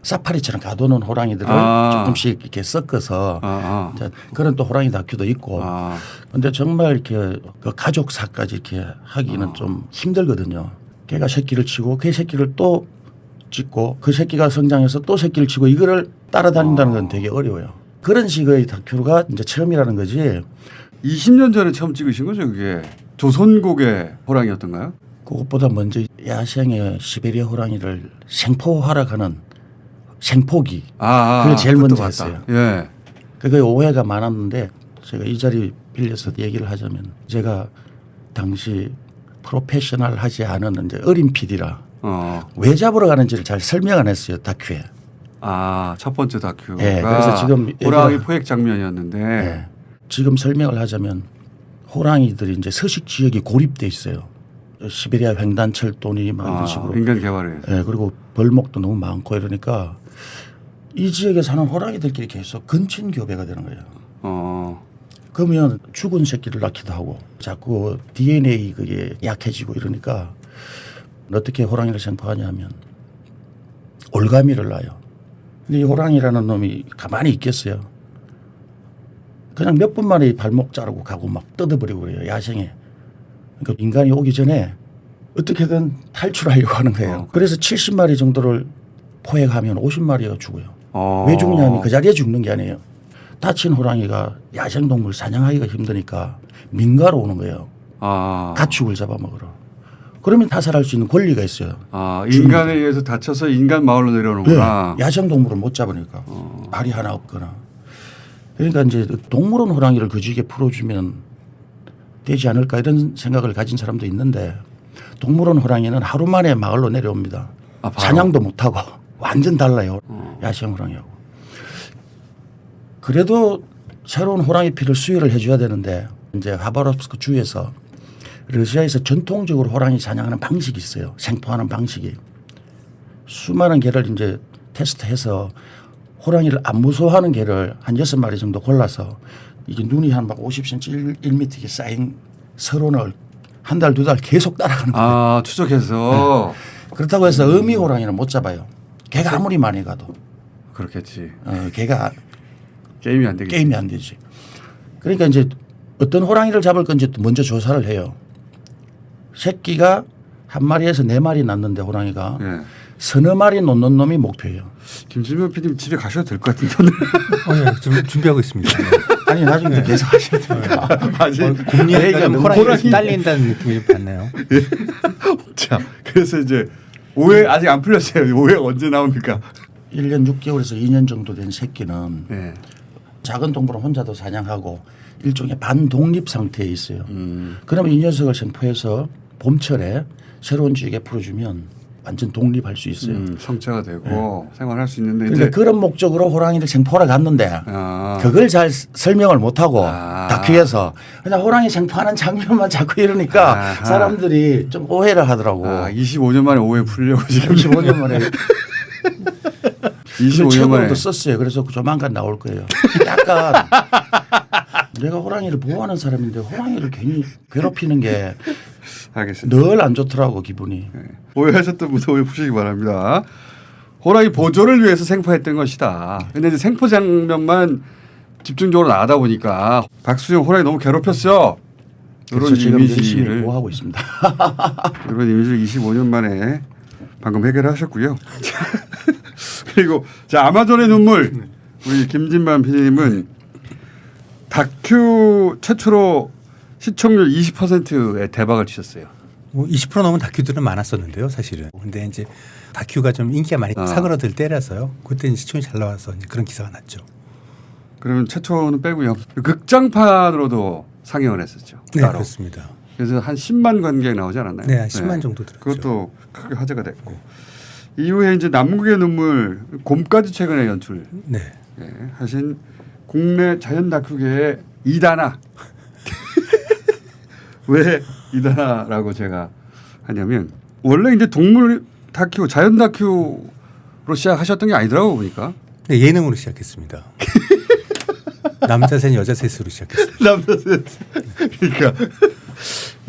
사파리처럼 가둬놓은 호랑이들을 조금씩 이렇게 섞어서 이제 그런 또 호랑이 다큐도 있고. 근데 정말 이렇게 그 가족사까지 이렇게 하기는 좀 힘들거든요. 걔가 새끼를 치고 그 새끼를 또 찍고 그 새끼가 성장해서 또 새끼를 치고 이거를 따라다닌다는 건 되게 어려워요. 그런 식의 다큐가 이제 처음이라는 거지. 20년 전에 처음 찍으신 거죠 그게. 조선곡의 호랑이였던가요? 그것보다 먼저 야생의 시베리아 호랑이를 생포하락하는 생포기. 그걸 제일 먼저 그것도 했어요. 맞다. 예. 그게 오해가 많았는데 제가 이 자리 빌려서 얘기를 하자면 제가 당시 프로페셔널 하지 않은 이제 어린 PD라 왜 잡으러 가는지를 잘 설명 안 했어요 다큐에. 첫 번째 다큐가 네, 그래서 지금 호랑이 포획 장면이었는데 네, 지금 설명을 하자면 호랑이들이 이제 서식 지역이 고립돼 있어요. 시베리아 횡단철도니 막 이런 식으로. 인간 개발에. 네, 그리고 벌목도 너무 많고 이러니까 이 지역에 사는 호랑이들끼리 계속 근친교배가 되는 거예요. 그러면 죽은 새끼를 낳기도 하고 자꾸 DNA 그게 약해지고 이러니까 어떻게 호랑이를 생포하냐 하면 올가미를 낳아요. 근데 이 호랑이라는 놈이 가만히 있겠어요. 그냥 몇 분 만에 발목 자르고 가고 막 뜯어버리고 그래요. 야생에. 그러니까 인간이 오기 전에 어떻게든 탈출하려고 하는 거예요. 그래서 70마리 정도를 포획하면 50마리가 죽어요. 왜 죽냐면 그 자리에 죽는 게 아니에요. 다친 호랑이가 야생동물 사냥하기가 힘드니까 민가로 오는 거예요. 가축을 잡아먹으러. 그러면 타살할 수 있는 권리가 있어요. 인간에 의해서 다쳐서 인간 마을로 내려오는구나. 네, 야생동물을 못 잡으니까 알이 하나 없거나. 그러니까 이제 동물원 호랑이를 그 지역에 풀어주면 되지 않을까 이런 생각을 가진 사람도 있는데 동물원 호랑이는 하루 만에 마을로 내려옵니다. 사냥도 못하고 완전 달라요. 야생 호랑이하고. 그래도 새로운 호랑이 피를 수혈을 해줘야 되는데 이제 하바롭스크 주에서 러시아에서 전통적으로 호랑이 사냥하는 방식이 있어요. 생포하는 방식이. 수많은 개를 이제 테스트해서 호랑이를 안 무서워하는 개를 한 6마리 정도 골라서 이게 눈이 한 막 50cm, 1m 이렇게 쌓인 서론을 한 달, 2달 계속 따라가는 거예요. 추적해서. 네. 그렇다고 해서 어미 호랑이는 못 잡아요. 개가 아무리 많이 가도. 그렇겠지. 개가 게임이 안 되겠지. 게임이 안 되지. 그러니까 이제 어떤 호랑이를 잡을 건지 먼저 조사를 해요. 새끼가 한 마리에서 4마리 낳는데 호랑이가 서너 마리 놓는 놈이 목표예요. 김진명 PD님 집에 가셔도 될 것 같은데. 예, 지금 준비하고 있습니다. 아니 나중에 계속 하셔야 됩니다. 공리가 좀 호랑이 호랑이. 딸린다는 느낌이 좀 받나요? 자, 그래서 이제 오해 아직 안 풀렸어요. 오해 언제 나옵니까? 1년 6개월에서 2년 정도 된 새끼는 네. 작은 동물은 혼자도 사냥하고 일종의 반독립 상태에 있어요. 그러면 이 녀석을 생포해서 봄철에 새로운 지역에 풀어주면 완전 독립할 수 있어요. 성체가 되고 생활할 수 있는데 그러니까 이제 그런 목적으로 호랑이를 생포하러 갔는데 그걸 잘 설명을 못하고 다큐에서 그냥 호랑이 생포하는 장면만 자꾸 이러니까 사람들이 좀 오해를 하더라고. 25년 만에 오해 풀려고 지금 25년 만에 25년 책으로도 만에 썼어요. 그래서 조만간 나올 거예요. 약간 내가 호랑이를 보호하는 사람인데 호랑이를 괜히 괴롭히는 게 알겠습니다. 늘 안 좋더라고 기분이. 오해하셨던 분들 오해 푸시기 바랍니다. 호랑이 보조를 위해서 생포했던 것이다. 근데 이제 생포 장면만 집중적으로 나가다 보니까 박수영 호랑이 너무 괴롭혔어. 그래서 이런 지금 열심히 이미지를 보호하고 있습니다. 이런 이미지를 25년 만에 방금 해결하셨고요. 그리고 자 아마존의 눈물 우리 김진만 PD님은 다큐 최초로 시청률 20%의 대박을 치셨어요. 뭐 20% 넘은 다큐들은 많았었는데요, 사실은. 근데 이제 다큐가 좀 인기가 많이 사그러들 때라서요. 그때 시청이 잘 나와서 이제 그런 기사가 났죠. 그러면 최초는 빼고요. 극장판으로도 상영을 했었죠. 네, 따로. 그렇습니다. 그래서 한 10만 관객 나오지 않았나요? 네, 한 10만 정도 들었죠. 그것도 크게 화제가 됐고 이후에 이제 남극의 눈물 곰까지 최근에 연출 네. 하신 국내 자연 다큐계의 이다나. 왜 이다나라고 제가 하냐면 원래 이제 동물 다큐, 자연 다큐로 시작하셨던 게 아니더라고 보니까. 네, 예능으로 시작했습니다. 남자 셋, 여자 셋으로 시작했습니다. 남자 셋. 그러니까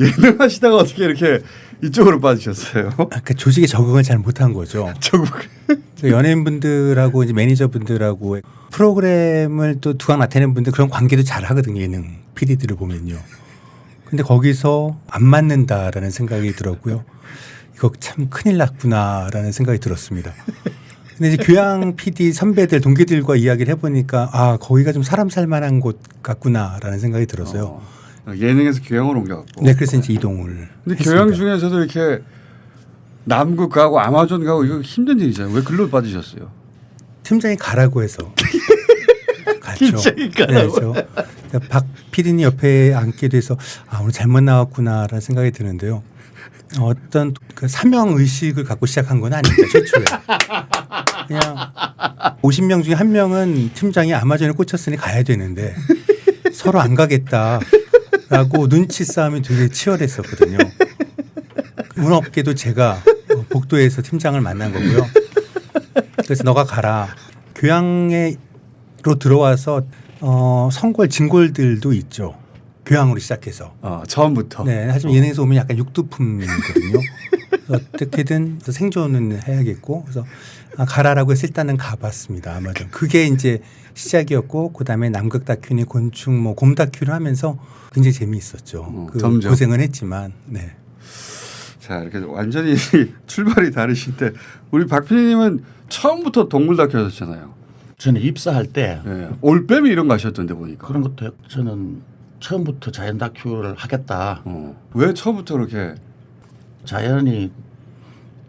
예능 하시다가 어떻게 이렇게 이쪽으로 빠지셨어요? 그러니까 조직에 적응을 잘 못한 거죠. 연예인분들하고 이제 매니저분들하고 프로그램을 또 두각 나타내는 분들 그런 관계도 잘 하거든요. 예능 PD들을 보면요. 근데 거기서 안 맞는다라는 생각이 들었고요. 이거 참 큰일 났구나라는 생각이 들었습니다. 근데 이제 교양 PD 선배들 동기들과 이야기를 해보니까 아 거기가 좀 사람 살만한 곳 같구나라는 생각이 들어서요. 예능에서 교양으로 옮겨갔고. 네, 그래서 이제 이동을. 근데 했습니다. 교양 중에서도 이렇게 남극 가고 아마존 가고 이거 힘든 일이잖아요. 왜 글로 빠지셨어요? 팀장이 가라고 해서 갔죠. 팀장이 가라고. 네, 박 PD님 옆에 앉게 돼서 아 오늘 잘못 나왔구나라는 생각이 드는데요. 어떤 그 사명 의식을 갖고 시작한 건 아닙니다. 최초에. 그냥 50명 중에 한 명은 팀장이 아마존에 꽂혔으니 가야 되는데 서로 안 가겠다라고 눈치 싸움이 되게 치열했었거든요. 운 없게도 제가 복도에서 팀장을 만난 거고요. 그래서 너가 가라. 교양으로 들어와서 성골 진골들도 있죠. 교양으로 시작해서. 처음부터. 네, 하지만 예능에서 오면 약간 육두품이거든요. 어떻게든 생존은 해야겠고, 그래서 가라라고 해서 일단은 가봤습니다. 아마존. 그게 이제 시작이었고, 그 다음에 남극 다큐니 곤충, 뭐 곰 다큐를 하면서 굉장히 재미있었죠. 점점. 고생은 했지만, 네. 자 이렇게 완전히 출발이 다르신데 우리 박 PD님은 처음부터 동물 다큐 하셨잖아요. 저는 입사할 때 네. 올빼미 이런 거 하셨던데 보니까. 그런 것도 저는 처음부터 자연 다큐를 하겠다. 왜 처음부터 그렇게 자연이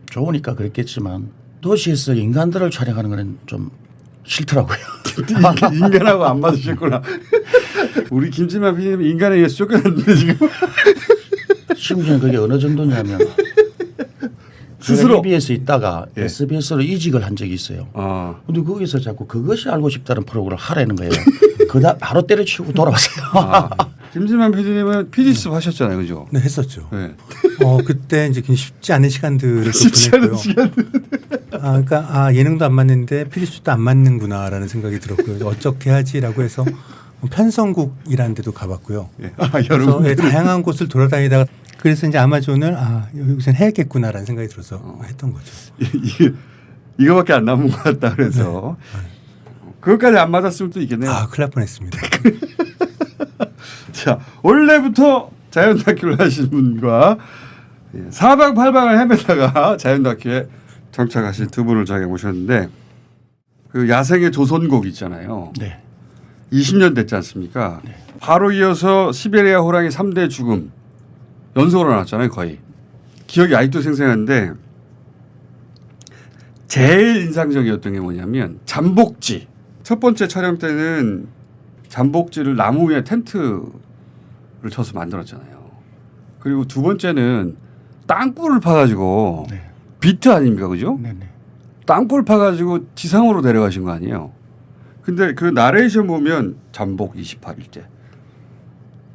좋으니까 그랬겠지만 도시에서 인간들을 촬영하는 건 좀 싫더라고요. 인간하고 안 맞으셨구나. 우리 김진만 PD님 인간에 의해서 쫓겨났는데 지금. 심지어 그게 어느 정도냐면 스스로 EBS에 있다가 예. SBS로 이직을 한 적이 있어요. 근데 거기서 자꾸 그것이 알고 싶다는 프로그램을 하라는 거예요. 그다 바로 때려치우고 돌아왔어요. 김진만 PD님은 PD 수업 하셨잖아요, 그죠? 네, 했었죠. 네. 그때 이제 쉽지 않은 시간들을 또 쉽지 보냈고요. 않은 시간들. 그러니까 예능도 안 맞는데 피디수도 안 맞는구나라는 생각이 들었고요. 어떻게 하지라고 해서 편성국이라는 데도 가봤고요. 예. 그래서 여러분 다양한 곳을 돌아다니다가 그래서 이제 아마존을 여기서 해야겠구나라는 생각이 들어서 했던 거죠. 이거밖에 안 남은 것 같다 그래서 그것까지 안 맞았으면 또 있겠네요. 큰일 날 뻔했습니다. 자 원래부터 자연 다큐를 하신 분과 4박 8박을 헤매다가 자연 다큐에 정착하신 두 분을 저희가 모셨는데 그 야생의 조선곡 있잖아요. 네. 20년 됐지 않습니까? 바로 이어서 시베리아 호랑이 3대 죽음 연속으로 나왔잖아요. 거의. 기억이 아직도 생생한데 제일 인상적이었던 게 뭐냐면 잠복지. 첫 번째 촬영 때는 잠복지를 나무 위에 텐트를 쳐서 만들었잖아요. 그리고 두 번째는 땅굴을 파가지고 네. 비트 아닙니까? 그죠? 네네. 땅굴 파가지고 지상으로 내려가신 거 아니에요. 근데 그 나레이션 보면 잠복 28일째,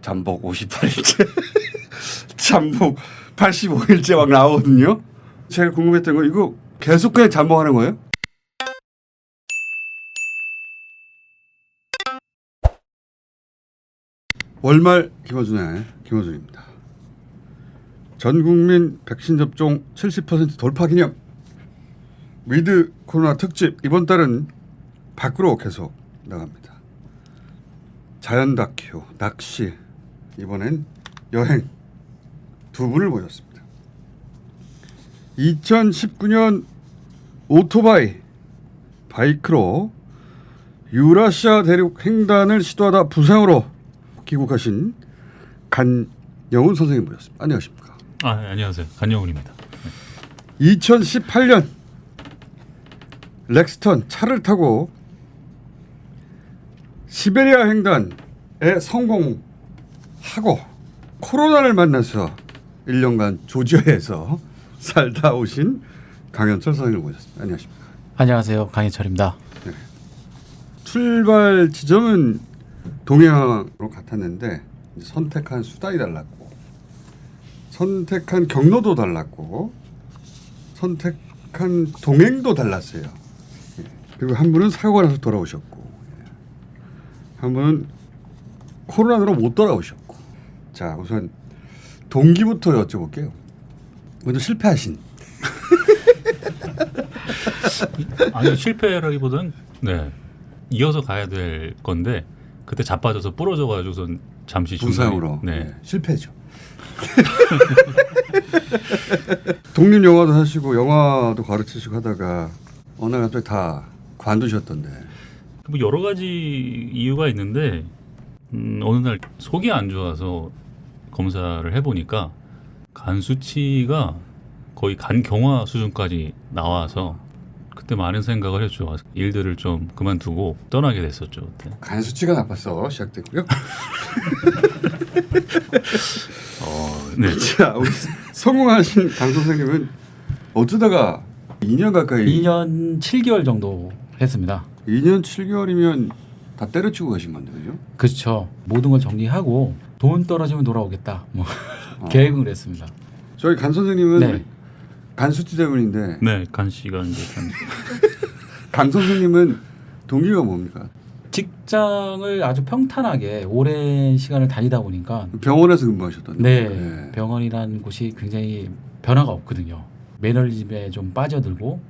잠복 58일째, 잠복 85일째 막 나오거든요. 제가 궁금했던 거 이거 계속 그냥 잠복하는 거예요? 월말 김어준입니다. 전 국민 백신 접종 70% 돌파 기념 위드 코로나 특집 이번 달은 밖으로 계속 나갑니다. 자연 다큐, 낚시, 이번엔 여행 두 분을 모셨습니다. 2019년 오토바이 바이크로 유라시아 대륙 횡단을 시도하다 부상으로 귀국하신 간영훈 선생님 모셨습니다. 안녕하십니까? 네, 안녕하세요. 간영훈입니다. 2018년 렉스턴 차를 타고 시베리아 횡단에 성공하고 코로나를 만나서 1년간 조지아에서 살다 오신 강현철 선생님을 모셨습니다. 안녕하십니까? 안녕하세요. 강희철입니다. 네. 출발 지점은 동해안으로 같았는데 선택한 수단이 달랐고 선택한 경로도 달랐고 선택한 동행도 달랐어요. 그리고 한 분은 사고가 나서 돌아오셨고 한 분은 코로나로 못 돌아오셨고. 자, 우선 동기부터 여쭤볼게요. 먼저 실패하신. 아니 실패라기보다는 네 이어서 가야 될 건데 그때 자빠져서 부러져가지고선 잠시 부상으로. 네. 네, 실패죠. 독립 영화도 하시고 영화도 가르치시고 하다가 어느 날 갑자기 다 관두셨던데. 뭐 여러 가지 이유가 있는데 어느 날 속이 안 좋아서 검사를 해보니까 간 수치가 거의 간 경화 수준까지 나와서 그때 많은 생각을 했죠. 일들을 좀 그만두고 떠나게 됐었죠. 그때. 간 수치가 나빠서 시작됐고요. 네. 자, 우리 성공하신 강 선생님은 어쩌다가 2년 가까이 2년 7개월 정도 했습니다. 2년 7개월이면 다 때려치고 가신 건데 그죠? 그렇죠. 모든 걸 정리하고 돈 떨어지면 돌아오겠다. 뭐 계획은 그랬습니다. 저희 간 선생님은 네. 간 수치 때문인데 네, 간 씨가 이제 강 선생님은 동기가 뭡니까? 직장을 아주 평탄하게 오랜 시간을 다니다 보니까 병원에서 근무하셨던데. 네, 병원이라는 곳이 굉장히 변화가 없거든요. 매너리즘에 좀 빠져들고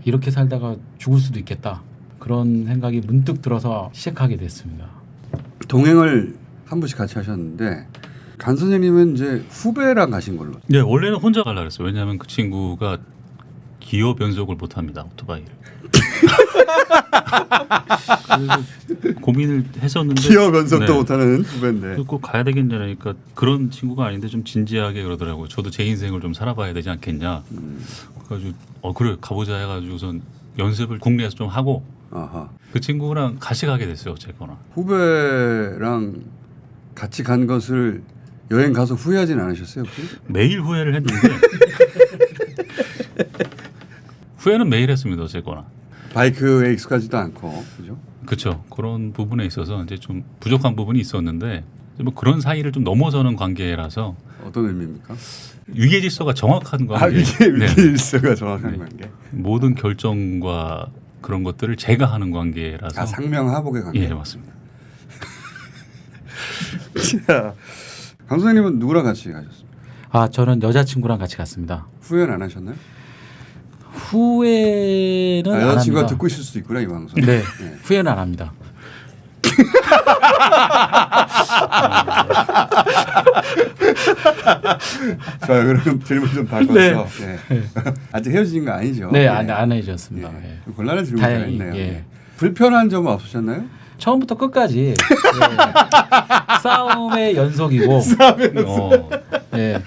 이렇게 살다가 죽을 수도 있겠다. 그런 생각이 문득 들어서 시작하게 됐습니다. 동행을 한 번씩 같이 하셨는데 간 선생님은 이제 후배랑 가신 걸로. 네, 원래는 혼자 가려고 했어요. 왜냐하면 그 친구가 기어 변속을 못합니다. 오토바이를. 그래서 고민을 했었는데 기어 변속도 네. 못하는 후배인데. 꼭 가야 되겠냐니까 그런 친구가 아닌데 좀 진지하게 그러더라고요. 저도 제 인생을 좀 살아봐야 되지 않겠냐. 그래가지고 그래 가보자 해가지고선 연습을 국내에서 좀 하고 아하. 그 친구랑 같이 가게 됐어요. 어쨌거나. 후배랑 같이 간 것을 여행 가서 후회하진 않으셨어요 혹시? 매일 후회를 했는데 후회는 매일 했습니다. 어쨌거나. 바이크에 익숙하지도 않고 그죠? 그렇죠. 그런 부분에 있어서 이제 좀 부족한 부분이 있었는데 뭐 그런 사이를 좀 넘어서는 관계라서 어떤 의미입니까? 위계질서가 정확한 관계. 네. 위계질서가 정확한 네. 관계. 모든 결정과 그런 것들을 제가 하는 관계라서. 아 상명하복의 관계. 예, 맞습니다. 자, 강 선생님은 누구랑 같이 가셨습니까? 저는 여자친구랑 같이 갔습니다. 후회는 안 하셨나요? 후회는 안 여자친구가 합니다. 듣고 있을 수도 있구나 이 방송. 네, 후회는 안 합니다. 자, 그럼 질문 좀 바꿔서. 네. 아직 헤어진 거 아니죠? 네, 안 해줬습니다. 예. 곤란한 질문 다행히, 잘했네요. 예. 불편한 점은 없으셨나요? 처음부터 끝까지 예. 싸움의 연속이고, 예.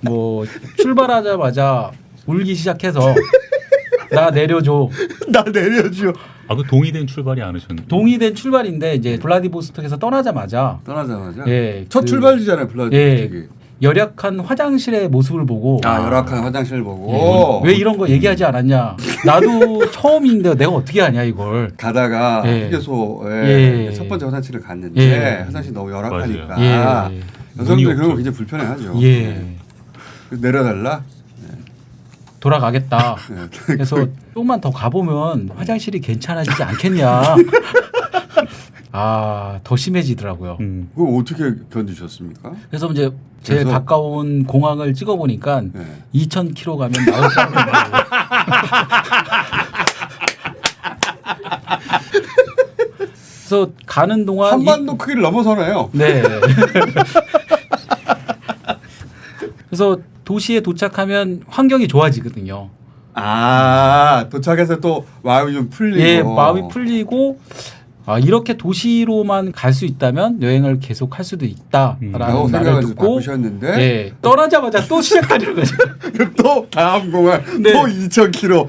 뭐 출발하자마자 울기 시작해서 나 내려줘. 나 내려줘. 아, 그 동의된 출발이 않으셨는데. 동의된 출발인데 이제 블라디보스톡에서 떠나자마자 예, 첫 출발지잖아요, 블라디보스톡이. 예, 열악한 화장실의 모습을 보고 열악한 화장실 보고 왜 이런 거 얘기하지 않았냐. 나도 처음인데 내가 어떻게 하냐 이걸. 가다가 예. 휴게소에 첫 번째 화장실을 갔는데 예. 화장실 너무 열악하니까 예. 여성들이 그런 거 굉장히 불편해하죠. 예. 내려달라. 돌아가겠다. 네. 그래서 조금만 더 가보면 화장실이 괜찮아지지 않겠냐. 더 심해지더라고요. 그럼 어떻게 견디셨습니까? 그래서 이제 제일 그래서? 가까운 공항을 찍어보니까 네. 2,000km 가면 나올 수 있는 그래서 가는 동안 한반도 크기를 넘어서네요. 네. 그래서 도시에 도착하면 환경이 좋아지거든요. 도착해서 또 마음이 좀 풀리고. 예, 마음이 풀리고 이렇게 도시로만 갈 수 있다면 여행을 계속 할 수도 있다라는 라고 말을 생각을 듣고 바꾸셨는데 예, 떠나자마자 또 시작하는 거죠. 그럼 또 다음 공항 네. 또 2,000km.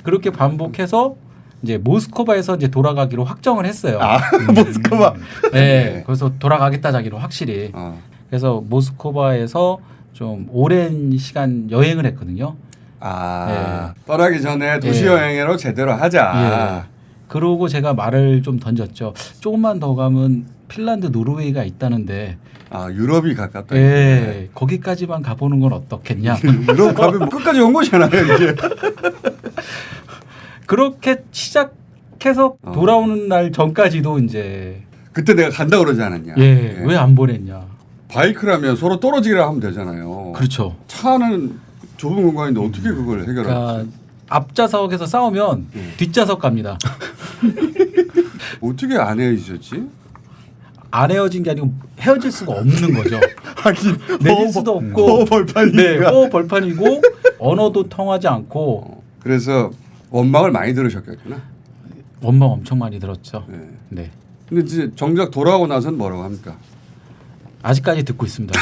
그렇게 반복해서 이제 모스크바에서 이제 돌아가기로 확정을 했어요. 모스크바. 네, 그래서 돌아가겠다 자기로 확실히. 그래서 모스크바에서 좀 오랜 시간 여행을 했거든요. 떠나기 전에 도시 예. 여행으로 제대로 하자. 예. 그러고 제가 말을 좀 던졌죠. 조금만 더 가면 핀란드, 노르웨이가 있다는데. 유럽이 가깝다. 예, 거기까지만 가보는 건 어떻겠냐. 유럽 가면 끝까지 온 거잖아요, 이제. 그렇게 시작해서 돌아오는 날 전까지도 이제. 그때 내가 간다 그러지 않았냐. 예. 왜 안 보냈냐. 바이크라면 서로 떨어지기라 하면 되잖아요. 그렇죠. 차는 좁은 공간인데 어떻게 그걸 해결하지? 그러니까 앞좌석에서 싸우면 뒷좌석 갑니다. 어떻게 안 헤어지셨지? 안 헤어진 게 아니고 헤어질 수가 없는 거죠. 하긴 내릴 수도 없고 벌판이니까. 네, 벌판이고 언어도 통하지 않고. 그래서 원망을 많이 들으셨겠구나. 원망 엄청 많이 들었죠. 네. 네. 근데 이제 정작 돌아오고 나서는 뭐라고 합니까? 아직까지 듣고 있습니다.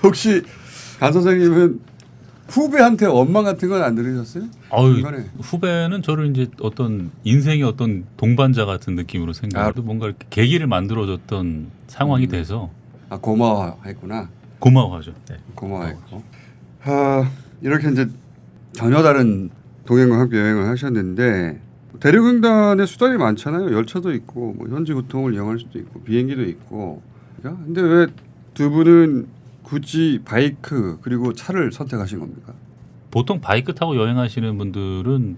혹시 간 선생님은 후배한테 원망 같은 건 안 들으셨어요? 중간에? 후배는 저를 이제 어떤 인생의 어떤 동반자 같은 느낌으로 생각해도 뭔가 이렇게 계기를 만들어줬던 상황이 돼서 고마워했구나. 고마워하죠. 네. 고마워했고. 이렇게 이제 전혀 다른 동행과 함께 여행을 하셨는데 대륙횡단에 수단이 많잖아요. 열차도 있고 뭐 현지 교통을 이용할 수도 있고 비행기도 있고. 근데 왜 두 분은 굳이 바이크 그리고 차를 선택하신 겁니까? 보통 바이크 타고 여행하시는 분들은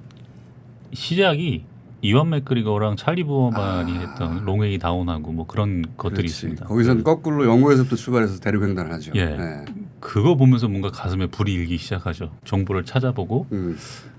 시작이 이완 맥그리거랑 찰리 부어만이 했던 롱웨이 다운하고 뭐 그런 것들이 있습니다. 거기서는 거꾸로 영국에서부터 출발해서 대륙횡단을 하죠. 예. 네. 그거 보면서 뭔가 가슴에 불이 일기 시작하죠. 정보를 찾아보고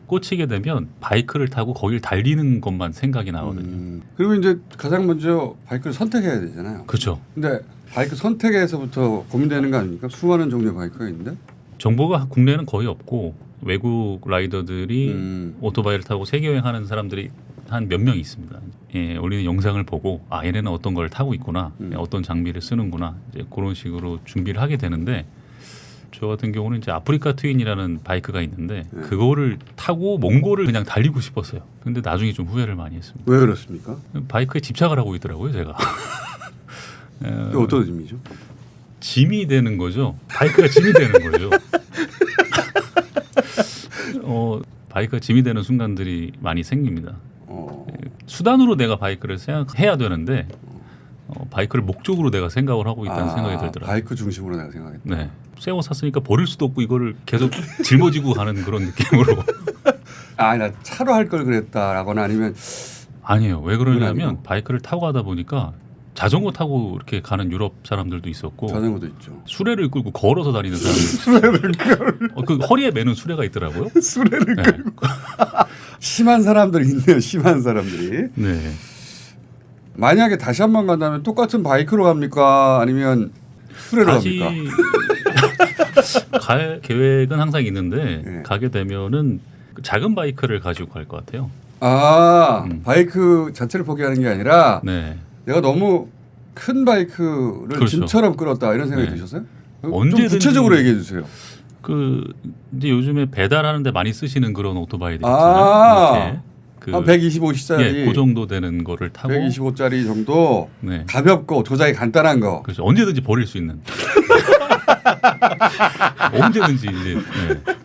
꽂히게 되면 바이크를 타고 거길 달리는 것만 생각이 나거든요. 그리고 이제 가장 먼저 바이크를 선택해야 되잖아요. 그렇죠. 근데 바이크 선택에서부터 고민되는 거 아닙니까? 수많은 종류의 바이크가 있는데 정보가 국내에는 거의 없고 외국 라이더들이 오토바이를 타고 세계 여행하는 사람들이 한 몇 명 있습니다. 예, 올리는 영상을 보고 얘네는 어떤 걸 타고 있구나, 어떤 장비를 쓰는구나, 이제 그런 식으로 준비를 하게 되는데 저 같은 경우는 이제 아프리카 트윈이라는 바이크가 있는데 그거를 타고 몽골을 그냥 달리고 싶었어요. 근데 나중에 좀 후회를 많이 했습니다. 왜 그렇습니까? 바이크에 집착을 하고 있더라고요, 제가. 어떤 의미죠? 짐이 되는 거죠. 바이크가 짐이 되는 거죠. 바이크가 짐이 되는 순간들이 많이 생깁니다. 수단으로 내가 바이크를 생각해야 되는데 바이크를 목적으로 내가 생각을 하고 있다는 생각이 들더라고요. 바이크 중심으로 내가 생각했다. 네. 세워 샀으니까 버릴 수도 없고 이거를 계속 짊어지고 가는 그런 느낌으로. 나 차로 할 걸 그랬다라거나 아니면 아니에요. 왜 그러냐면 바이크를 타고 가다 보니까 자전거 타고 이렇게 가는 유럽 사람들도 있었고 자전거도 있죠. 수레를 끌고 걸어서 다니는 사람들. 그 허리에 매는 수레가 있더라고요. 수레를 네. 끌고 심한 사람들이 있네요. 심한 사람들이. 네. 만약에 다시 한 번 간다면 똑같은 바이크로 갑니까? 아니면 수레로 다시 갑니까? 갈 계획은 항상 있는데 네. 가게 되면은 작은 바이크를 가지고 갈 것 같아요. 바이크 자체를 포기하는 게 아니라 네. 내가 너무 큰 바이크를 그렇죠. 짐처럼 끌었다 이런 생각이 네. 드셨어요? 언제든지 좀 구체적으로 얘기해 주세요. 그 이제 요즘에 배달하는데 많이 쓰시는 그런 오토바이들 있잖아요. 이렇게 한 125c짜리, 예, 그 정도 되는 거를 타고 125짜리 정도 네. 가볍고 조작이 간단한 거. 그렇죠. 언제든지 버릴 수 있는. 언제든지 이제 네.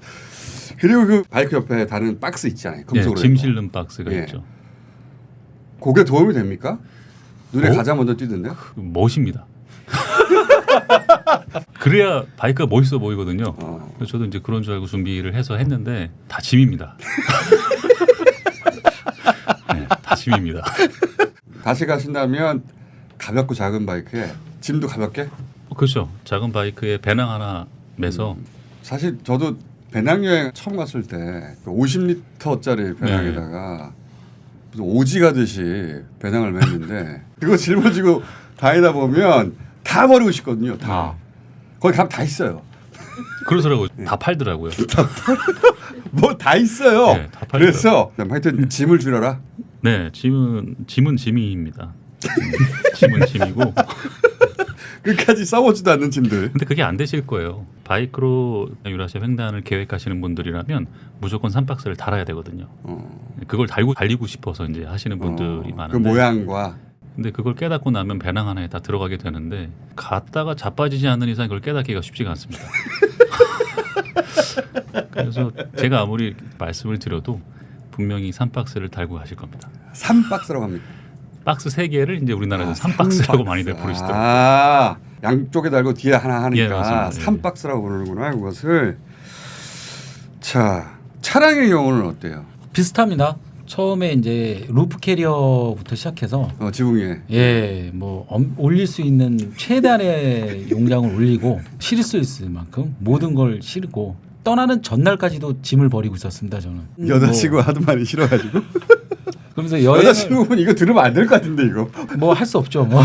그리고 그 바이크 옆에 다른 박스 있잖아요. 예, 금속으로 짐 된 거. 실는 박스가 예. 있죠. 그게 도움이 됩니까? 눈에 뭐? 가장 먼저 띄던데. 멋입니다. 그래야 바이크가 멋있어 보이거든요. 그래서 저도 이제 그런 줄 알고 준비를 해서 했는데 다 짐입니다. 네, 다 짐입니다. 다시 가신다면 가볍고 작은 바이크에 짐도 가볍게. 그렇죠. 작은 바이크에 배낭 하나 매서 사실 저도 배낭 여행 처음 갔을 때 50리터짜리 배낭에다가 무슨 오지 가듯이 배낭을 맸는데 그거 짊어지고 다니다 보면 다 버리고 싶거든요. 다. 거기 가면 다 있어요. 그러더라고요. 다 팔더라고요. 뭐 다 있어요. 네, 다 팔더라고요. 그래서 하여튼 짐을 줄여라. 네, 짐은 짐입니다. 짐은 짐이고. 끝까지 써보지도 않는 짐들. 근데 그게 안 되실 거예요. 바이크로 유라시아 횡단을 계획하시는 분들이라면 무조건 3박스를 달아야 되거든요. 그걸 달리고 싶어서 이제 하시는 분들이 많은데. 그 모양과. 근데 그걸 깨닫고 나면 배낭 하나에 다 들어가게 되는데 갔다가 자빠지지 않는 이상 그걸 깨닫기가 쉽지가 않습니다. 그래서 제가 아무리 말씀을 드려도 분명히 3박스를 달고 가실 겁니다. 3박스라고 합니까? 박스 3개를 이제 우리나라에서 3박스라고 많이들 부르시더라고요. 양쪽에 달고 뒤에 하나 하니까 예, 맞습니다. 3박스라고 부르는구나 그것을. 자, 차량의 경우는 어때요? 비슷합니다. 처음에 이제 루프 캐리어부터 시작해서 지붕 위에. 예, 뭐 올릴 수 있는 최대한의 용량을 올리고 실을 수 있을 만큼 모든 걸 실고 떠나는 전날까지도 짐을 버리고 있었습니다. 저는 여자친구 하도 많이 싫어가지고. 그러면서 여행을 여자친구분 이거 들으면 안 될 것 같은데 이거. 뭐 할 수 없죠. 뭐.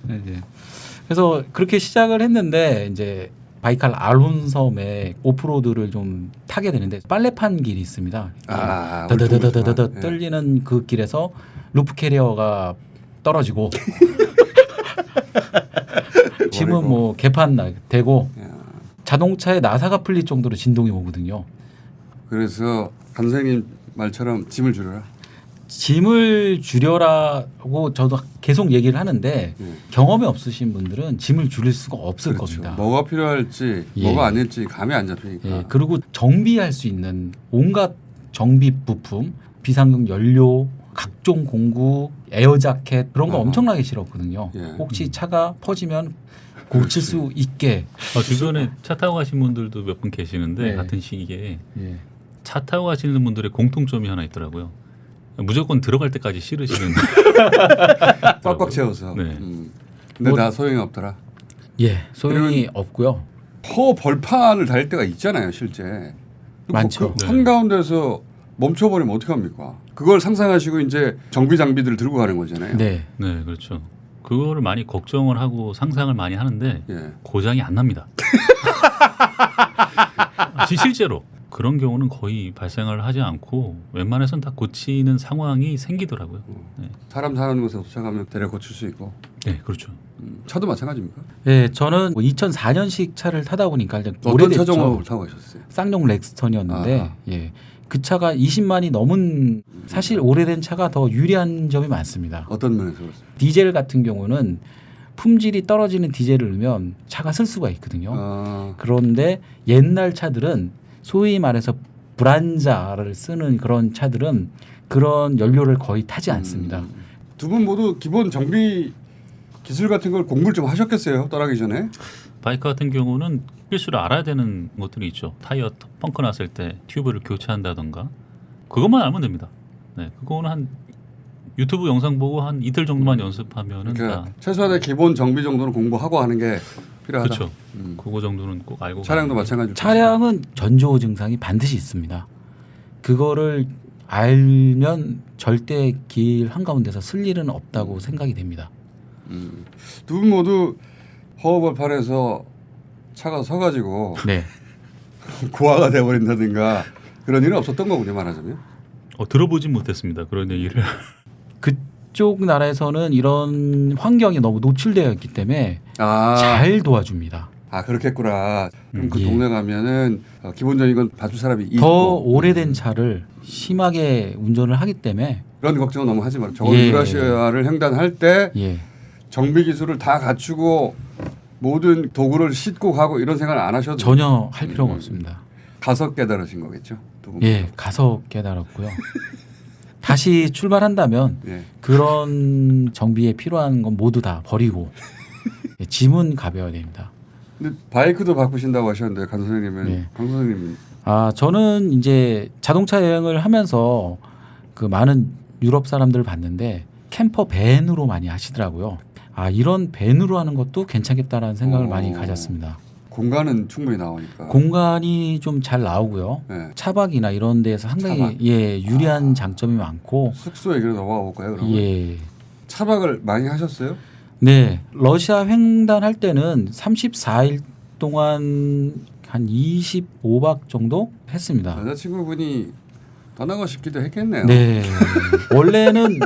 네. 그래서 그렇게 시작을 했는데 이제 바이칼 알혼섬에 오프로드를 좀 타게 되는데 빨래판 길이 있습니다. 더더더더더더 떨리는 그 길에서 루프 캐리어가 떨어지고 짐은 뭐 개판 되고 자동차에 나사가 풀릴 정도로 진동이 오거든요. 그래서 간 선생님 말처럼 짐을 줄여라. 짐을 줄여라고 저도 계속 얘기를 하는데 경험이 없으신 분들은 짐을 줄일 수가 없을 겁니다. 뭐가 필요할지 뭐가 아닐지 감이 안 잡히니까. 예, 그리고 정비할 수 있는 온갖 정비 부품, 비상용 연료, 각종 공구, 에어 자켓 그런 거 엄청나게 실었거든요. 혹시 차가 퍼지면 고칠 수 있게. 주변에 차 타고 가신 분들도 몇 분 계시는데 네. 같은 시기에 차 타고 가시는 분들의 공통점이 하나 있더라고요. 무조건 들어갈 때까지 실으시는. 꽉꽉 채워서. 네. 근데 나 소용이 없더라. 예, 소용이 없고요. 벌판을 달릴 때가 있잖아요, 실제. 많죠. 그 한가운데서 멈춰버리면 어떻게 합니까? 그걸 상상하시고 이제 정비 장비들을 들고 가는 거잖아요. 네, 네, 그렇죠. 그거를 많이 걱정을 하고 상상을 많이 하는데 고장이 안 납니다. 실제로. 그런 경우는 거의 발생을 하지 않고 웬만해서는 다 고치는 상황이 생기더라고요. 네. 사람 사는 곳에 도착하면 대략 고칠 수 있고. 네, 그렇죠. 차도 마찬가지입니까? 네, 저는 2004년식 차를 타다 보니까 어떤 오래됐죠. 차 정도 타고 가셨어요? 쌍용 렉스턴이었는데 예, 그 차가 20만이 넘은 사실 오래된 차가 더 유리한 점이 많습니다. 어떤 면에서 그렇습니까? 디젤 같은 경우는 품질이 떨어지는 디젤을 넣으면 차가 쓸 수가 있거든요. 그런데 옛날 차들은 소위 말해서 브란자를 쓰는 그런 차들은 그런 연료를 거의 타지 않습니다. 두 분 모두 기본 정비 기술 같은 걸 공부를 좀 하셨겠어요? 떠나기 전에? 바이크 같은 경우는 필수로 알아야 되는 것들이 있죠. 타이어 펑크 났을 때 튜브를 교체한다던가 그것만 알면 됩니다. 네, 그거는 한 유튜브 영상 보고 한 이틀 정도만 연습하면은 그러니까 다 최소한의 기본 정비 정도는 공부하고 하는 게 필요하다. 그렇죠. 그거 정도는 꼭 알고 차량도 가는 게. 마찬가지로. 차량은 전조 증상이 반드시 있습니다. 그거를 알면 절대 길 한가운데서 쓸 일은 없다고 생각이 됩니다. 두 분 모두 허허벌판에서 차가 서가지고 네. 고화가 돼버린다든가 그런 일은 없었던 거군요, 말하자면. 들어보진 못했습니다. 그런 얘기를. 그쪽 나라에서는 이런 환경이 너무 노출되어 있기 때문에 잘 도와줍니다. 그렇겠구나. 그럼 그 예. 동네 가면은 기본적인 건 봐줄 사람이 있고. 더 오래된 차를 심하게 운전을 하기 때문에 그런 걱정은 너무 하지 마라. 적어도 예. 유라시아를 횡단할 때 예. 정비 기술을 다 갖추고 모든 도구를 싣고 가고 이런 생각을 안 하셔도 전혀 할 필요가 없습니다. 가서 깨달으신 거겠죠. 두 분. 예, 가서 깨달았고요. 다시 출발한다면 예. 그런 정비에 필요한 건 모두 다 버리고 예, 짐은 가벼워야 됩니다. 근데 바이크도 바꾸신다고 하셨는데 강 선생님은 네. 강 선생님은 저는 이제 자동차 여행을 하면서 그 많은 유럽 사람들을 봤는데 캠퍼 밴으로 많이 하시더라고요. 이런 밴으로 하는 것도 괜찮겠다라는 생각을 많이 가졌습니다. 공간은 충분히 나오니까. 공간이 좀 잘 나오고요. 네. 차박이나 이런 데에서 상당히 차박. 유리한 장점이 많고 숙소 얘기로 넘어가 볼까요? 그러면 예. 차박을 많이 하셨어요? 네, 러시아 횡단할 때는 34일 동안 한 25박 정도 했습니다. 여자친구분이 떠나고 싶기도 했겠네요. 네, 원래는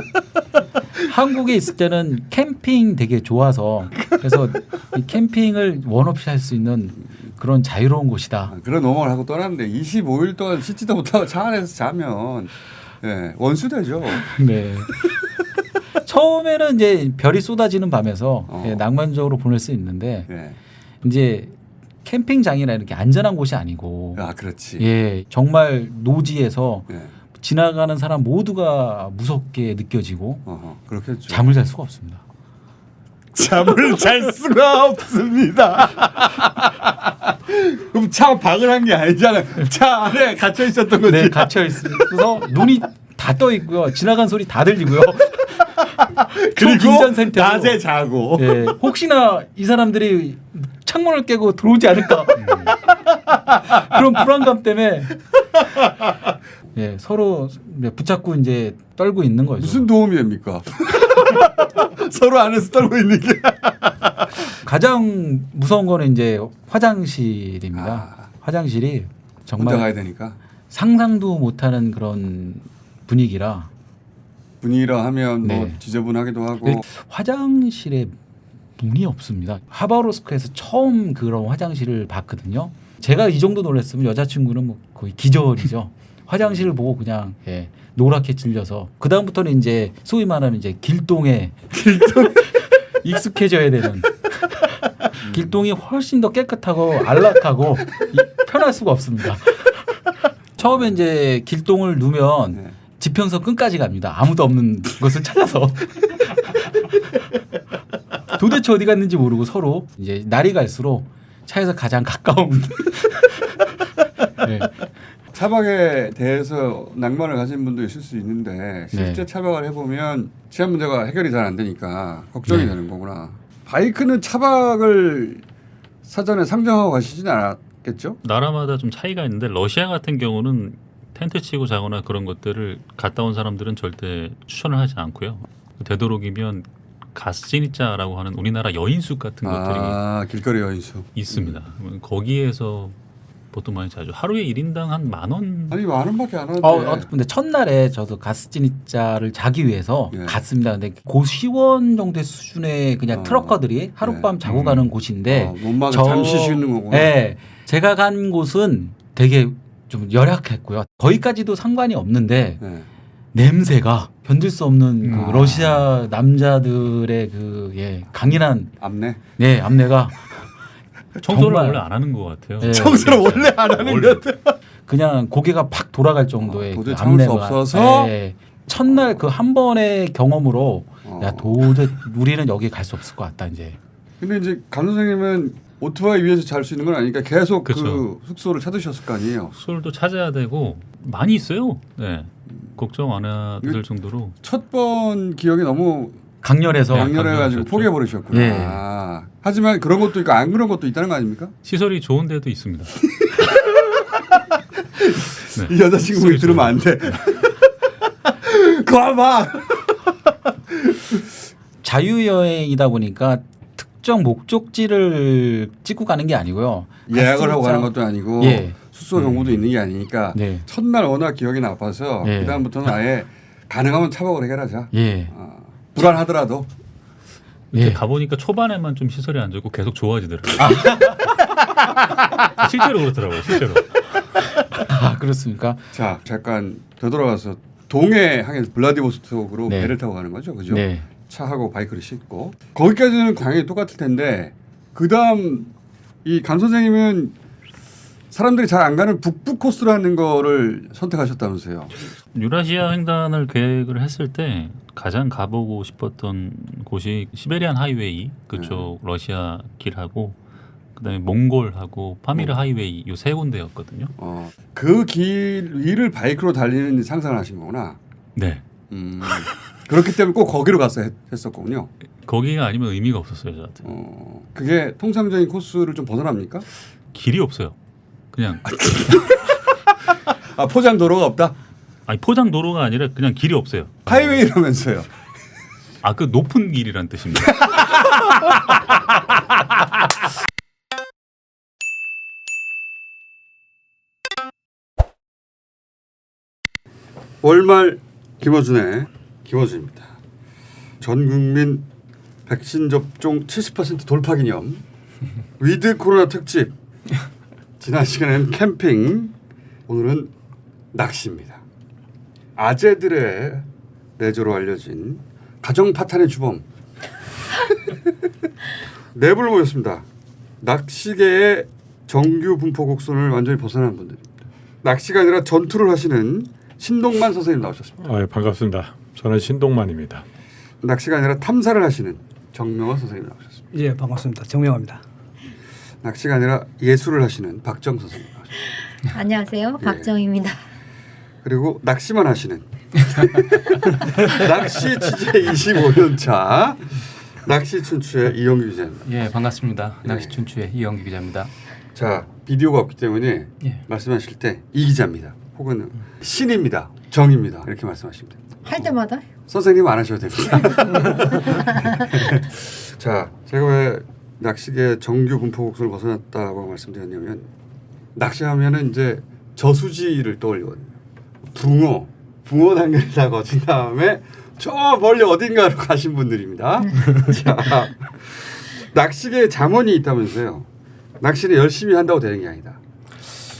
한국에 있을 때는 캠핑 되게 좋아서 그래서 이 캠핑을 원없이 할 수 있는 그런 자유로운 곳이다. 그런 넘어를 하고 떠났는데 25일 동안 씻지도 못하고 차 안에서 자면 원수되죠. 네. 처음에는 이제 별이 쏟아지는 밤에서 낭만적으로 보낼 수 있는데 네. 이제 캠핑장이나 이렇게 안전한 곳이 아니고 그렇지. 예, 정말 노지에서 네. 지나가는 사람 모두가 무섭게 느껴지고 그렇겠죠. 잠을 잘 수가 없습니다. 잠을 잘 수가 없습니다. 그럼 차 박을 한 게 아니잖아요. 차 안에 갇혀 있었던 거지. 네, 갇혀 있어서 눈이 다 떠 있고요. 지나간 소리 다 들리고요. 그리고 긴장 상태로. 낮에 자고. 네, 혹시나 이 사람들이 창문을 깨고 들어오지 않을까 그런 불안감 때문에 서로 붙잡고 이제 떨고 있는 거죠. 무슨 도움이 됩니까? 서로 안에서 떨고 있는 게. 가장 무서운 거는 이제 화장실입니다. 화장실이 정말 혼자 가야 되니까. 상상도 못하는 그런 분위기라 하면 뭐 네. 지저분하기도 하고. 화장실에 문이 없습니다. 하바로스크에서 처음 그런 화장실을 봤거든요. 제가 이 정도 놀랐으면 여자친구는 뭐 거의 기절이죠. 화장실을 보고 그냥 노랗게 질려서 그 다음부터는 이제 소위 말하는 이제 길동에 익숙해져야 되는. 길동이 훨씬 더 깨끗하고 안락하고 편할 수가 없습니다. 처음에 이제 길동을 누면 지평선 끝까지 갑니다. 아무도 없는 곳을 찾아서. 도대체 어디 갔는지 모르고 서로 이제 날이 갈수록 차에서 가장 가까운. 네. 차박에 대해서 낭만을 가진 분도 있을 수 있는데 실제 차박을 해보면 치안 문제가 해결이 잘 안 되니까 걱정이 되는 거구나. 바이크는 차박을 사전에 상정하고 가시지는 않았겠죠? 나라마다 좀 차이가 있는데 러시아 같은 경우는 텐트 치고 자거나 그런 것들을 갔다 온 사람들은 절대 추천을 하지 않고요. 되도록이면 가스지니짜라고 하는 우리나라 여인숙 같은 것들이 길거리 여인숙 있습니다. 거기에서 보통 많이 자죠. 하루에 1인당 한 10,000원. 아니 10,000원밖에 안 하는데. 근데 첫날에 저도 가스지니짜를 자기 위해서 갔습니다. 근데 고시원 정도의 수준의 그냥 트럭커들이 하룻밤 자고 가는 곳인데 몸만 잠시 쉬는 거구나. 네, 제가 간 곳은 되게 좀 열악했고요. 거기까지도 상관이 없는데 냄새가 견딜 수 없는 그 러시아 남자들의 그 강인한 암내. 네, 암내가 청소를 정말, 원래 안 하는 것 같아요. 네, 청소를 원래 안 하는 것 같아요. 그냥 고개가 팍 돌아갈 정도의 도저히 그 참을 수 암내가. 없어서? 네. 첫날 그 한 번의 경험으로 야 도저히 우리는 여기 갈 수 없을 것 같다 이제. 근데 이제 강 선생님은 오토바이 위에서 잘 수 있는 건 아니니까 계속 그쵸. 그 숙소를 찾으셨을 거 아니에요. 숙소를 또 찾아야 되고 많이 있어요. 네. 걱정 안 해도 정도로 첫 번 기억이 너무 강렬해서 강렬해가지고 강렬하셨죠. 포기해버리셨구나. 예. 하지만 그런 것도 있고 안 그런 것도 있다는 거 아닙니까? 시설이 좋은 데도 있습니다. 네. 이 여자친구가 들으면 안 돼. 그거 봐. 자유여행이다 보니까 특정 목적지를 찍고 가는 게 아니고요. 예약을 하고 가는 것도 아니고 예. 숙소 정보도 있는 게 아니니까 네. 첫날 워낙 기억이 나빠서 예. 그다음부터는 아예 가능하면 차박을 해결하자. 예. 불안하더라도. 이렇게 가보니까 초반에만 좀 시설이 안 좋고 계속 좋아지더라고요. 실제로 그렇더라고요. 실제로. 아, 그렇습니까? 자 잠깐 되돌아가서 동해 항해에서 블라디보스톡으로 네. 배를 타고 가는 거죠, 그죠? 네. 차하고 바이크를 싣고 거기까지는 당연히 똑같을 텐데 그다음 이 감 선생님은 사람들이 잘 안 가는 북부 코스라는 거를 선택하셨다면서요? 유라시아 횡단을 계획을 했을 때 가장 가보고 싶었던 곳이 시베리안 하이웨이 그쪽 러시아 길하고 그다음에 몽골하고 파미르 하이웨이 요 세 군데였거든요. 그 길 위를 바이크로 달리는 상상을 하신 거구나. 네. 그렇기 때문에 꼭 거기로 가서 했었군요. 거기가 아니면 의미가 없었어요 저한테. 그게 통상적인 코스를 좀 벗어납니까? 길이 없어요. 그냥 포장 도로가 없다. 아니 포장 도로가 아니라 그냥 길이 없어요. 하이웨이라면서요. 아 그 높은 길이란 뜻입니다. 월말 김어준입니다. 전 국민 백신 접종 70% 돌파 기념 위드 코로나 특집. 지난 시간에는 캠핑, 오늘은 낚시입니다. 아재들의 내조로 알려진 가정 파탄의 주범 네 분을 모셨습니다. 낚시계의 정규 분포 곡선을 완전히 벗어난 분들입니다. 낚시가 아니라 전투를 하시는 신동만 선생님 나오셨습니다. 예, 반갑습니다. 저는 신동만입니다. 낚시가 아니라 탐사를 하시는 정명화 선생님 나오셨습니다. 예, 반갑습니다. 정명화입니다. 낚시가 아니라 예술을 하시는 박정 선생님 나오셨습니다. 안녕하세요. 박정입니다. 그리고 낚시만 하시는 낚시 취재 25년 차 낚시 춘추의 이영규 기자입니다. 예, 반갑습니다. 낚시 춘추의 이영규 기자입니다. 자, 비디오가 없기 때문에 예. 말씀하실 때 이 기자입니다. 혹은 신입니다. 정입니다. 이렇게 말씀하시면 됩니다. 할 때마다? 선생님 안 하셔도 됩니다. 자, 제가 왜 낚시계 정규 분포 곡선을 벗어났다고 말씀드렸냐면 낚시하면은 이제 저수지를 떠올리거든요. 붕어 단계를 다 거친 다음에 저 멀리 어딘가로 가신 분들입니다. 자, 낚시계에 잠원이 있다면서요. 낚시를 열심히 한다고 되는 게 아니다.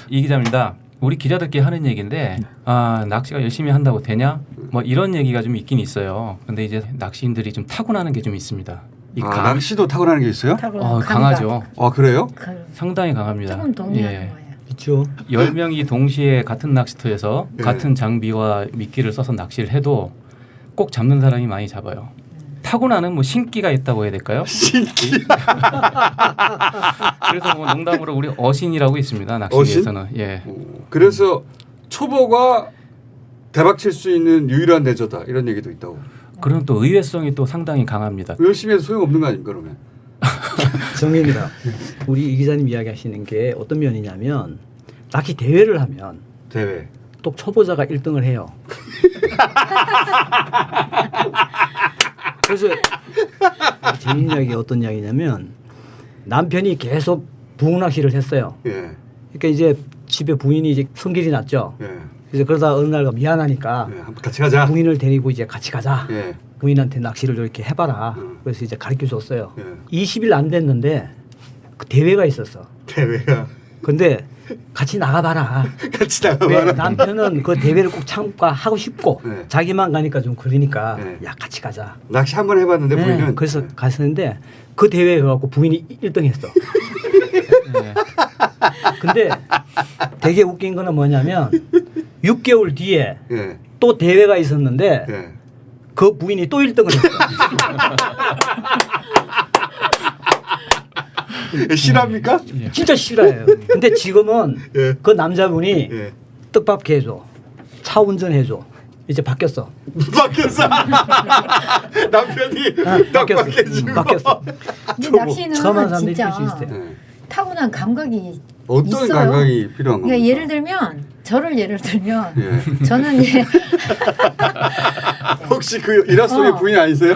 이 기자입니다. 우리 기자들끼리 하는 얘기인데 낚시가 열심히 한다고 되냐? 뭐 이런 얘기가 좀 있긴 있어요. 근데 이제 낚시인들이 좀 타고나는 게 좀 있습니다. 낚시도 타고나는 게 있어요? 강하죠. 그래요? 상당히 강합니다. 조금 동의하는 거예요. 그렇죠. 10명이 동시에 같은 낚시터에서 네. 같은 장비와 미끼를 써서 낚시를 해도 꼭 잡는 사람이 많이 잡아요. 타고나는 뭐 신기가 있다고 해야 될까요? 신기. 그래서 뭐 농담으로 우리 어신이라고 있습니다. 낚시에서는. 예. 그래서 초보가 대박 칠 수 있는 유일한 내조다 이런 얘기도 있다고. 그런 또 의외성이 또 상당히 강합니다. 열심히 해도 소용 없는 거 아닙니까 그러면? 정입니다. 우리 이 기자님 이야기하시는 게 어떤 면이냐면 낚시 대회를 하면 대회. 또 초보자가 1등을 해요. 그래서 재밌는 이야기 어떤 이야기냐면 남편이 계속 붕낚시를 했어요. 예. 그러니까 이제 집에 부인이 이제 성질이 났죠. 예. 그래서 그러다 어느 날 미안하니까 같이 가자. 부인을 데리고 이제 같이 가자. 예. 부인한테 낚시를 이렇게 해봐라. 그래서 이제 가르쳐 줬어요. 예. 20일 안 됐는데 그 대회가 있었어. 대회가. 근데 같이 나가봐라. 같이 나가봐라. 왜 남편은 그 대회를 꼭 참가하고 싶고 네. 자기만 가니까 좀 그러니까 야 같이 가자. 낚시 한 번 해봤는데 네, 부인은. 그래서 갔었는데 그 대회에 가고 부인이 1등했어. 근데 되게 웃긴 거는 뭐냐면 6개월 뒤에 예. 또 대회가 있었는데 예. 그 부인이 또 1등을 했어. 실합니까? 진짜 싫어요. 근데 지금은 예. 그 남자분이 예. 떡밥 해줘, 차 운전해줘, 이제 바뀌었어. 바뀌었어. 남편이 딱 바뀌었어. 바뀌었어. 근데 처음 하는 낚시는 사람들이 진짜 비슷해. 타고난 감각이 어떤 있어요. 감각이 필요한 겁니까? 그러니까 예를 들면 저를 예를 들면 예. 저는 이제 혹시 그 일화송의 부인 아니세요?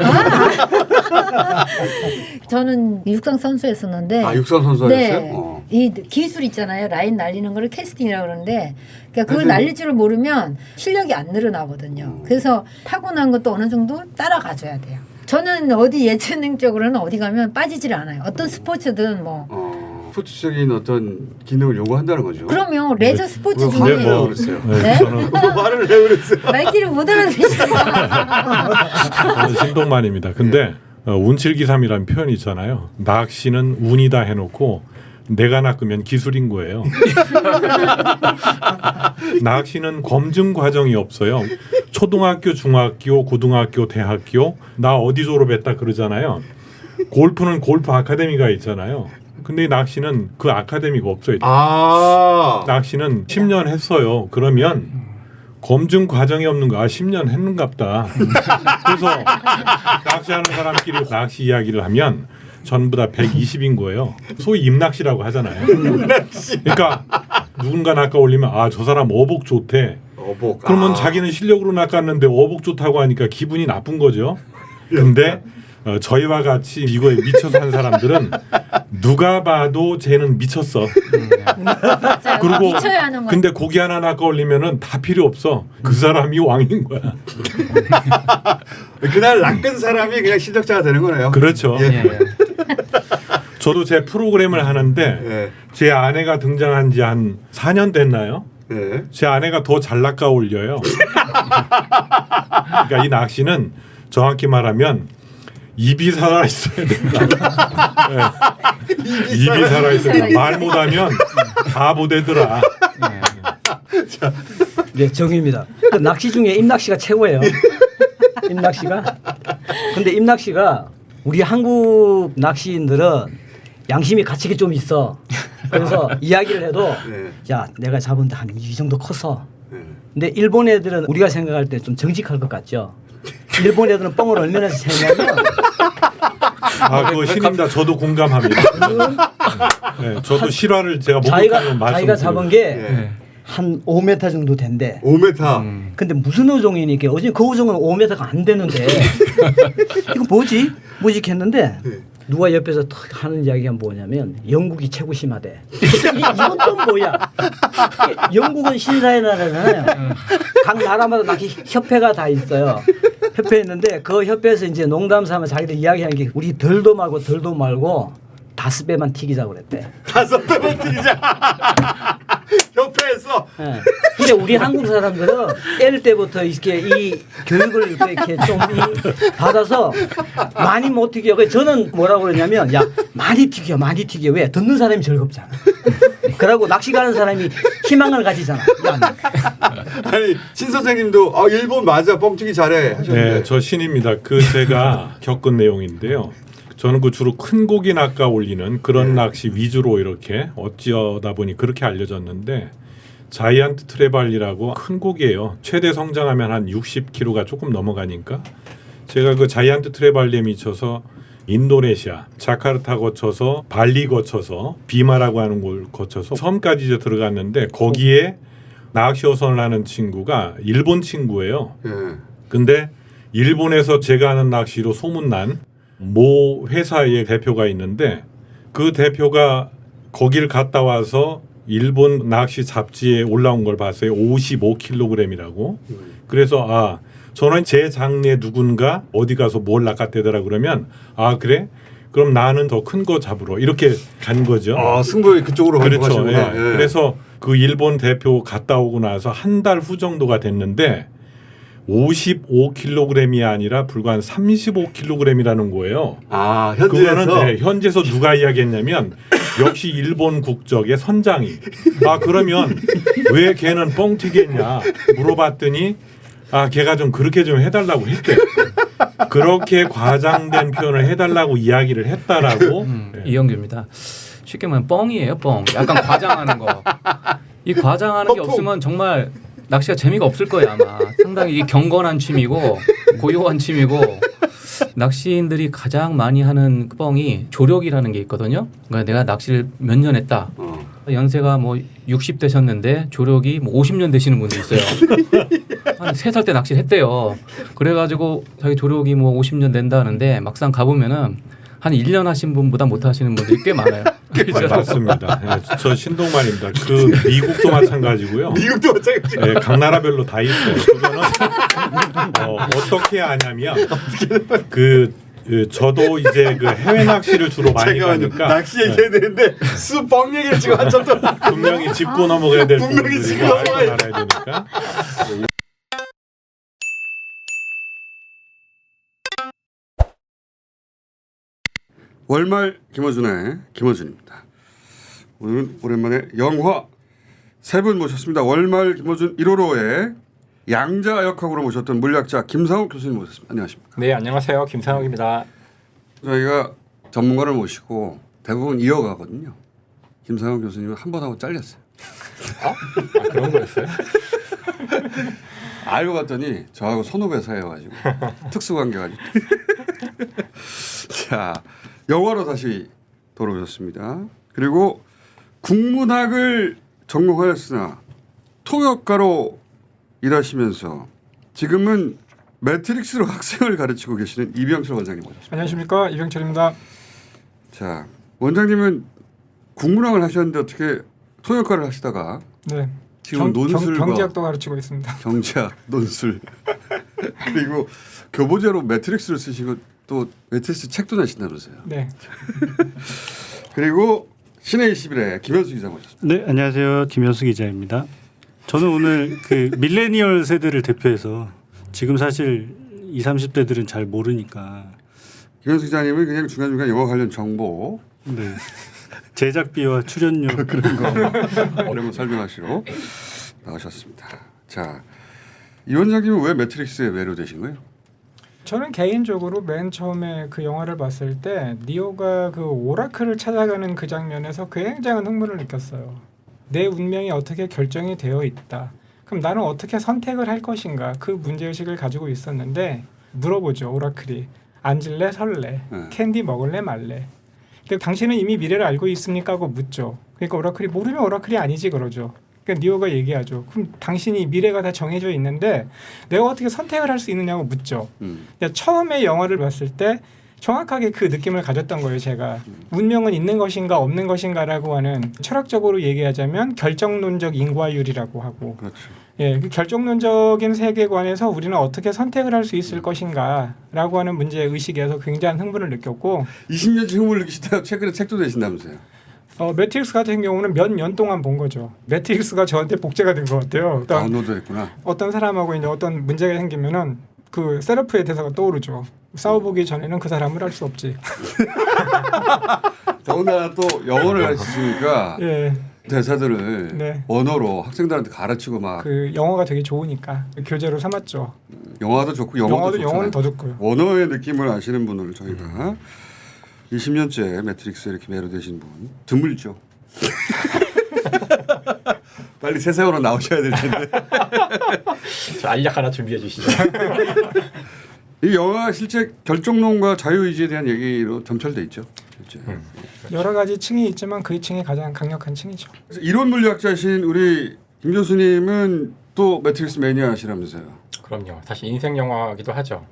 저는 육상 선수였었는데 육상 선수였어요? 네. 이 기술 있잖아요. 라인 날리는 거를 캐스팅이라고 그러는데 그러니까 그걸 날릴 줄을 모르면 실력이 안 늘어나거든요. 그래서 타고난 것도 어느 정도 따라가줘야 돼요. 저는 어디 예체능적으로는 어디 가면 빠지질 않아요. 어떤 스포츠든 뭐. 스포츠적인 어떤 기능을 요구한다는 거죠. 그러면 레저 스포츠 중에 말을 왜 그랬어요? 네? 말을 왜 그랬어요? 말귀를 못 알아듣으시잖아요. 저는 신동만입니다. 근데 운칠기삼이라는 표현이 있잖아요. 낚시는 운이다 해놓고 내가 낚으면 기술인 거예요. 낚시는 검증 과정이 없어요. 초등학교, 중학교, 고등학교, 대학교 나 어디 졸업했다 그러잖아요. 골프는 골프 아카데미가 있잖아요. 근데 낚시는 그 아카데미가 없어요. 낚시는 10년 했어요. 그러면 검증 과정이 없는 거 10년 했는갑다. 그래서 낚시하는 사람끼리 낚시 이야기를 하면 전부 다 120인 거예요. 소위 입낚시라고 하잖아요. 그러니까 누군가 낚아 올리면 저 사람 어복 좋대. 그러면 자기는 실력으로 낚았는데 어복 좋다고 하니까 기분이 나쁜 거죠. 근데 저희와 같이 이거에 미쳐서 한 사람들은 누가 봐도 쟤는 미쳤어. 그리고 미쳐야 하는 거야. 근데 고기 하나 낚아 올리면은 다 필요 없어. 그 사람이 왕인 거야. 그날 낚은 사람이 그냥 실력자가 되는 거네요. 그렇죠. 예. 저도 제 프로그램을 하는데 제 아내가 등장한 지 한 4년 됐나요? 제 아내가 더 잘 낚아 올려요. 그러니까 이 낚시는 정확히 말하면 입이 살아 있어야 된다. 입이 살아 있어야 돼. 말 못하면 바보 되더라. 네, 정입니다. 그 낚시 중에 입낚시가 최고예요. 입낚시가. 근데 입낚시가 우리 한국 낚시인들은 양심이 가책이 좀 있어. 그래서 이야기를 해도 야 내가 잡은데 한 이 정도 컸어. 근데 일본 애들은 우리가 생각할 때 좀 정직할 것 같죠. 일본 애들은 뻥을 얼마나 세냐면 그거 신입니다. 저도 공감합니다. 네, 저도 실화를 제가 목격하는 말씀. 자기가 잡은 게 한 5m 정도 된대. 5m. 근데 무슨 어종이니까 어제 그 어종은 5m가 안 되는데 이거 뭐지? 했는데 누가 옆에서 탁 하는 이야기가 뭐냐면 영국이 최고 심하대. 이건 또 뭐야? 영국은 신사의 나라잖아요. 각 나라마다 낚시 협회가 다 있어요. 협회 있는데 그 협회에서 이제 농담 삼아 자기들 이야기하는 게 우리 덜도 말고 5배만 튀기자고 그랬대. 5배만 튀기자. 협회에서. 네. 근데 우리 한국 사람들은 어릴 때부터 이렇게 이 교육을 이렇게 좀 받아서 많이 못 튀겨. 그래서 저는 뭐라고 그러냐면 야 많이 튀겨. 왜? 듣는 사람이 즐겁잖아. 그러고 낚시 가는 사람이 희망을 가지잖아. 아니 신 선생님도 일본 맞아 뻥튀기 잘해 하셨는데. 네, 저 신입니다. 제가 겪은 내용인데요. 저는 주로 큰 고기 낚아 올리는 그런 낚시 위주로 이렇게 어찌하다 보니 그렇게 알려졌는데 자이언트 트레발리라고 큰 고기예요. 최대 성장하면 한 60kg가 조금 넘어가니까 제가 그 자이언트 트레발리에 미쳐서 인도네시아 자카르타 거쳐서 발리 거쳐서 비마라고 하는 곳을 거쳐서 섬까지 이제 들어갔는데 거기에 낚시 어선을 하는 친구가 일본 친구예요. 근데 일본에서 제가 하는 낚시로 소문난 모 회사의 대표가 있는데 그 대표가 거기를 갔다 와서 일본 낚시 잡지에 올라온 걸 봤어요. 55kg이라고. 그래서 저는 제 장래 누군가 어디 가서 뭘 낚았대더라 그러면 그래? 그럼 나는 더 큰 거 잡으러 이렇게 간 거죠. 승부에 그쪽으로 그렇죠. 가시구나. 그래서 그 일본 대표 갔다 오고 나서 한 달 후 정도가 됐는데 55kg이 아니라 불과 한 35kg이라는 거예요. 현지에서? 그거는 현지에서 누가 이야기했냐면 역시 일본 국적의 선장이 그러면 왜 걔는 뻥튀기했냐 물어봤더니 걔가 좀 그렇게 좀 해달라고 했대. 그렇게 과장된 표현을 해달라고 이야기를 했다라고. 이영규입니다. 쉽게 말하면 뻥이에요, 뻥. 약간 과장하는 거. 이 과장하는 게 없으면 정말 낚시가 재미가 없을 거예요 아마. 상당히 이게 경건한 취미고 고요한 취미고 낚시인들이 가장 많이 하는 뻥이 조력이라는 게 있거든요. 그러니까 내가 낚시를 몇 년 했다. 연세가 뭐 60 되셨는데 조력이 뭐 50년 되시는 분도 있어요. 한 3살 때 낚시를 했대요. 그래가지고 자기 조력이 뭐 50년 된다는데 막상 가보면은 한 1년 하신 분보다 못 하시는 분들이 꽤 많아요. 맞습니다. 네, 저 신동만입니다. 그 미국도 마찬가지고요. 미국도 마찬가지. 네, 각 나라별로 다 있어요. 그거는 어떻게 하냐면 저도 이제 그 해외 낚시를 주로 많이 가니까 낚시 얘기해야 되는데 수뻥 얘기를 지금 한참 동안 분명히 짚고 넘어가야 될 분명히 부분들이 짚고 알고 넘어가야 알아야 되니까. 월말 김어준의 김어준입니다. 오늘은 오랜만에 영화 세 분 모셨습니다. 월말 김어준 1호로의 양자 역학으로 모셨던 물리학자 김상욱 교수님 모셨습니다. 안녕하십니까? 네, 안녕하세요. 김상욱입니다. 저희가 전문가를 모시고 대부분 이어가거든요. 김상욱 교수님은 한 번 하고 잘렸어요. 그런 거였어요? 알고 봤더니 저하고 선후배 사이여가지고 특수관계가지고. 자, 영화로 다시 돌아오셨습니다. 그리고 국문학을 전공하였으나 통역가로 일하시면서 지금은 매트릭스로 학생을 가르치고 계시는 이병철 원장님 모셨습니다. 안녕하십니까, 이병철입니다. 자, 원장님은 국문학을 하셨는데 어떻게 통역가를 하시다가 네. 지금 논술과 경제학도 가르치고 있습니다. 경제학, 논술 그리고 교보제로 매트릭스를 쓰시고 또 매트릭스 책도 내신다면서요. 네. 그리고 신의 21의 김현수 기자 모셨습니다. 네, 안녕하세요. 김현수 기자입니다. 저는 오늘 그 밀레니얼 세대를 대표해서 지금 사실 20, 30대들은 잘 모르니까 김현수 기자님은 그냥 중간중간 영화 관련 정보 네. 제작비와 출연료 그런 거 이런 거 설명하시러 나오셨습니다. 자, 이 원장님은 왜 매트릭스에 매료되신 거예요? 저는 개인적으로 맨 처음에 그 영화를 봤을 때 니오가 그 오라클을 찾아가는 그 장면에서 굉장한 흥분을 느꼈어요. 내 운명이 어떻게 결정이 되어 있다. 그럼 나는 어떻게 선택을 할 것인가. 그 문제의식을 가지고 있었는데 물어보죠. 오라클이. 앉을래 설래. 캔디 먹을래 말래. 근데 당신은 이미 미래를 알고 있습니까? 하고 묻죠. 그러니까 오라클이 모르면 오라클이 아니지 그러죠. 그러니까 니오가 얘기하죠. 그럼 당신이 미래가 다 정해져 있는데 내가 어떻게 선택을 할 수 있느냐고 묻죠. 그러니까 처음에 영화를 봤을 때 정확하게 그 느낌을 가졌던 거예요. 제가 운명은 있는 것인가 없는 것인가라고 하는 철학적으로 얘기하자면 결정론적 인과율이라고 하고 그렇죠. 예, 그 결정론적인 세계관에서 우리는 어떻게 선택을 할 수 있을 것인가라고 하는 문제 의식에서 굉장한 흥분을 느꼈고 20년째 흥분을 느끼시다가 최근에 책도 내신다면서요. 매트릭스 같은 경우는 몇 년 동안 본 거죠. 매트릭스가 저한테 복제가 된 것 같아요. 다운로드했구나. 어떤 사람하고 이제 어떤 문제가 생기면은 그 세르프의 대사가 떠오르죠. 싸워보기 전에는 그 사람을 알 수 없지. 더군다나 또 영어를 가르치시니까 예. 대사들을 네. 언어로 학생들한테 가르치고 막 그 영어가 되게 좋으니까 교재로 삼았죠. 영화도 좋고 영어도 영어는 더 좋고요. 언어의 느낌을 아시는 분을 저희가 20년째 매트릭스에 이렇게 매료되신 분 드물죠. 빨리 세상으로 나오셔야 될 텐데. 저 알약 하나 준비해 주시죠. 이 영화 실제 결정론과 자유의지에 대한 얘기로 점철돼 있죠. 여러 가지 층이 있지만 그 층이 가장 강력한 층이죠. 이론 물리학자신 우리 김 교수님은 또 매트릭스 매니아시라면서요. 그럼요. 사실 인생 영화기도 하죠.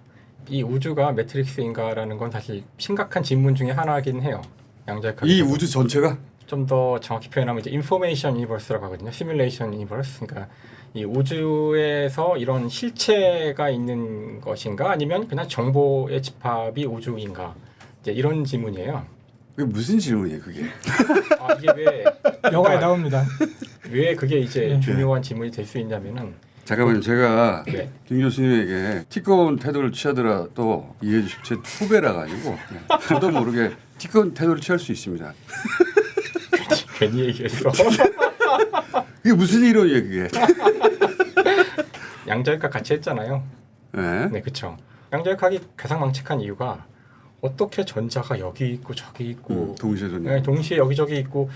이 우주가 매트릭스인가라는 건 사실 심각한 질문 중에 하나이긴 해요. 양자역학. 이 우주 전체가? 좀 더 정확히 표현하면 이제 인포메이션 유니버스라고 하거든요. 시뮬레이션 유니버스. 그러니까 이 우주에서 이런 실체가 있는 것인가 아니면 그냥 정보의 집합이 우주인가 이제 이런 질문이에요. 그게 무슨 질문이에요, 그게? 이게 왜 영화에 나옵니다. 왜 그게 이제 중요한 질문이 될 수 있냐면은 잠깐만요. 제가 네. 김 교수님에게 티꺼운 태도를 취하더라도 이해해 주십시오. 제 후배라 가지고 저도 모르게 티꺼운 태도를 취할 수 있습니다. 괜히 얘기했어. 이게 무슨 이론이에요, 그게? 양자역학 같이 했잖아요. 네, 네 그렇죠. 양자역학이 가장 망측한 이유가 어떻게 전자가 여기 있고 저기 있고 동시에 네, 동시에 여기저기 있고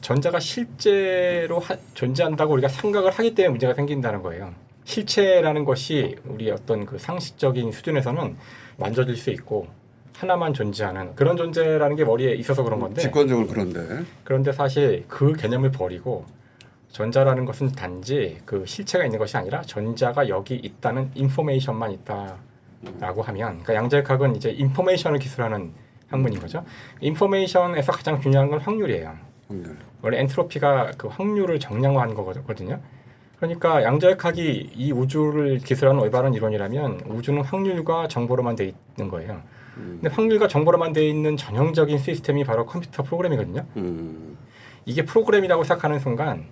전자가 실제로 존재한다고 우리가 생각을 하기 때문에 문제가 생긴다는 거예요. 실체라는 것이 우리 어떤 그 상식적인 수준에서는 만져질 수 있고 하나만 존재하는 그런 존재라는 게 머리에 있어서 그런 건데 직관적으로 그런데 사실 그 개념을 버리고 전자라는 것은 단지 그 실체가 있는 것이 아니라 전자가 여기 있다는 인포메이션만 있다라고 하면 그러니까 양자역학은 이제 인포메이션을 기술하는 학문인 거죠. 인포메이션에서 가장 중요한 건 확률이에요. 원래 엔트로피가 그 확률을 정량화한 거거든요. 그러니까 양자역학이 이 우주를 기술하는 올바른 이론이라면 우주는 확률과 정보로만 돼 있는 거예요. 근데 확률과 정보로만 돼 있는 전형적인 시스템이 바로 컴퓨터 프로그램이거든요. 이게 프로그램이라고 생각하는 순간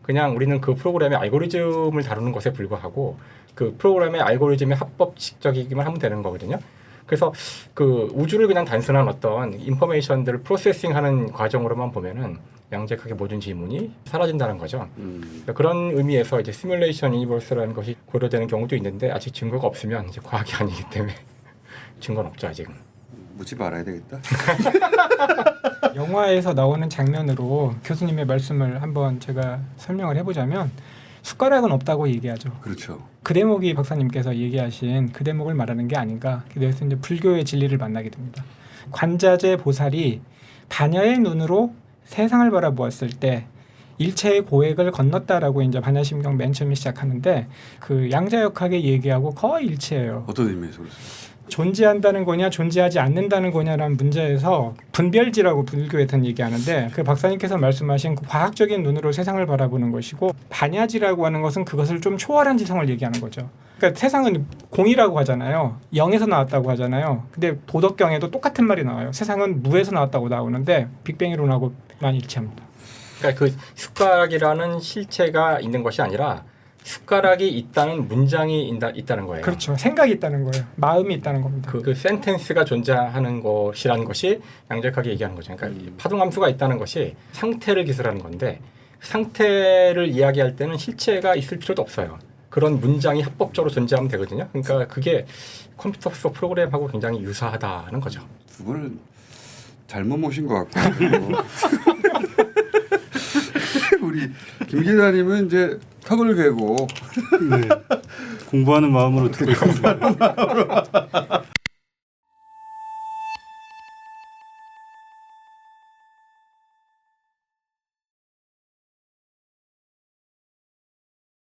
그냥 우리는 그 프로그램의 알고리즘을 다루는 것에 불과하고 그 프로그램의 알고리즘이 합법적이기만 하면 되는 거거든요. 그래서 그 우주를 그냥 단순한 어떤 인포메이션들을 프로세싱하는 과정으로만 보면은 양자역학의 모든 지문이 사라진다는 거죠. 그런 의미에서 이제 시뮬레이션 유니버스라는 것이 고려되는 경우도 있는데 아직 증거가 없으면 이제 과학이 아니기 때문에 증거는 없죠 아직은. 묻지 말아야 되겠다. 영화에서 나오는 장면으로 교수님의 말씀을 한번 제가 설명을 해보자면 숟가락은 없다고 얘기하죠. 그렇죠. 그 대목이 박사님께서 얘기하신 그 대목을 말하는 게 아닌가. 그래서 이제 불교의 진리를 만나게 됩니다. 관자재 보살이 반야의 눈으로 세상을 바라보았을 때 일체의 고액을 건넜다라고 이제 반야심경 맨 처음에 시작하는데 그 양자역학의 얘기하고 거의 일치해요. 어떤 의미에서 그렇습니까? 존재한다는 거냐 존재하지 않는다는 거냐라는 문제에서 분별지라고 불교에서는 얘기하는데 그 박사님께서 말씀하신 그 과학적인 눈으로 세상을 바라보는 것이고 반야지라고 하는 것은 그것을 좀 초월한 지성을 얘기하는 거죠. 그러니까 세상은 공이라고 하잖아요. 영에서 나왔다고 하잖아요. 근데 도덕경에도 똑같은 말이 나와요. 세상은 무에서 나왔다고 나오는데 빅뱅이론하고 많이 일치합니다. 그러니까 그 숟가락이라는 실체가 있는 것이 아니라 숟가락이 있다는 문장이 있다는 거예요. 그렇죠. 생각이 있다는 거예요. 마음이 있다는 겁니다. 그 센텐스가 존재하는 것이라는 것이 양자역학이 얘기하는 거죠. 그러니까 파동함수가 있다는 것이 상태를 기술하는 건데 상태를 이야기할 때는 실체가 있을 필요도 없어요. 그런 문장이 합법적으로 존재하면 되거든요. 그러니까 그게 컴퓨터 속 프로그램하고 굉장히 유사하다는 거죠. 두 분을 잘못 모신 것 같고 우리 김 기자님은 이제 턱을 괴고 네. 공부하는 마음으로 듣고 있습니다.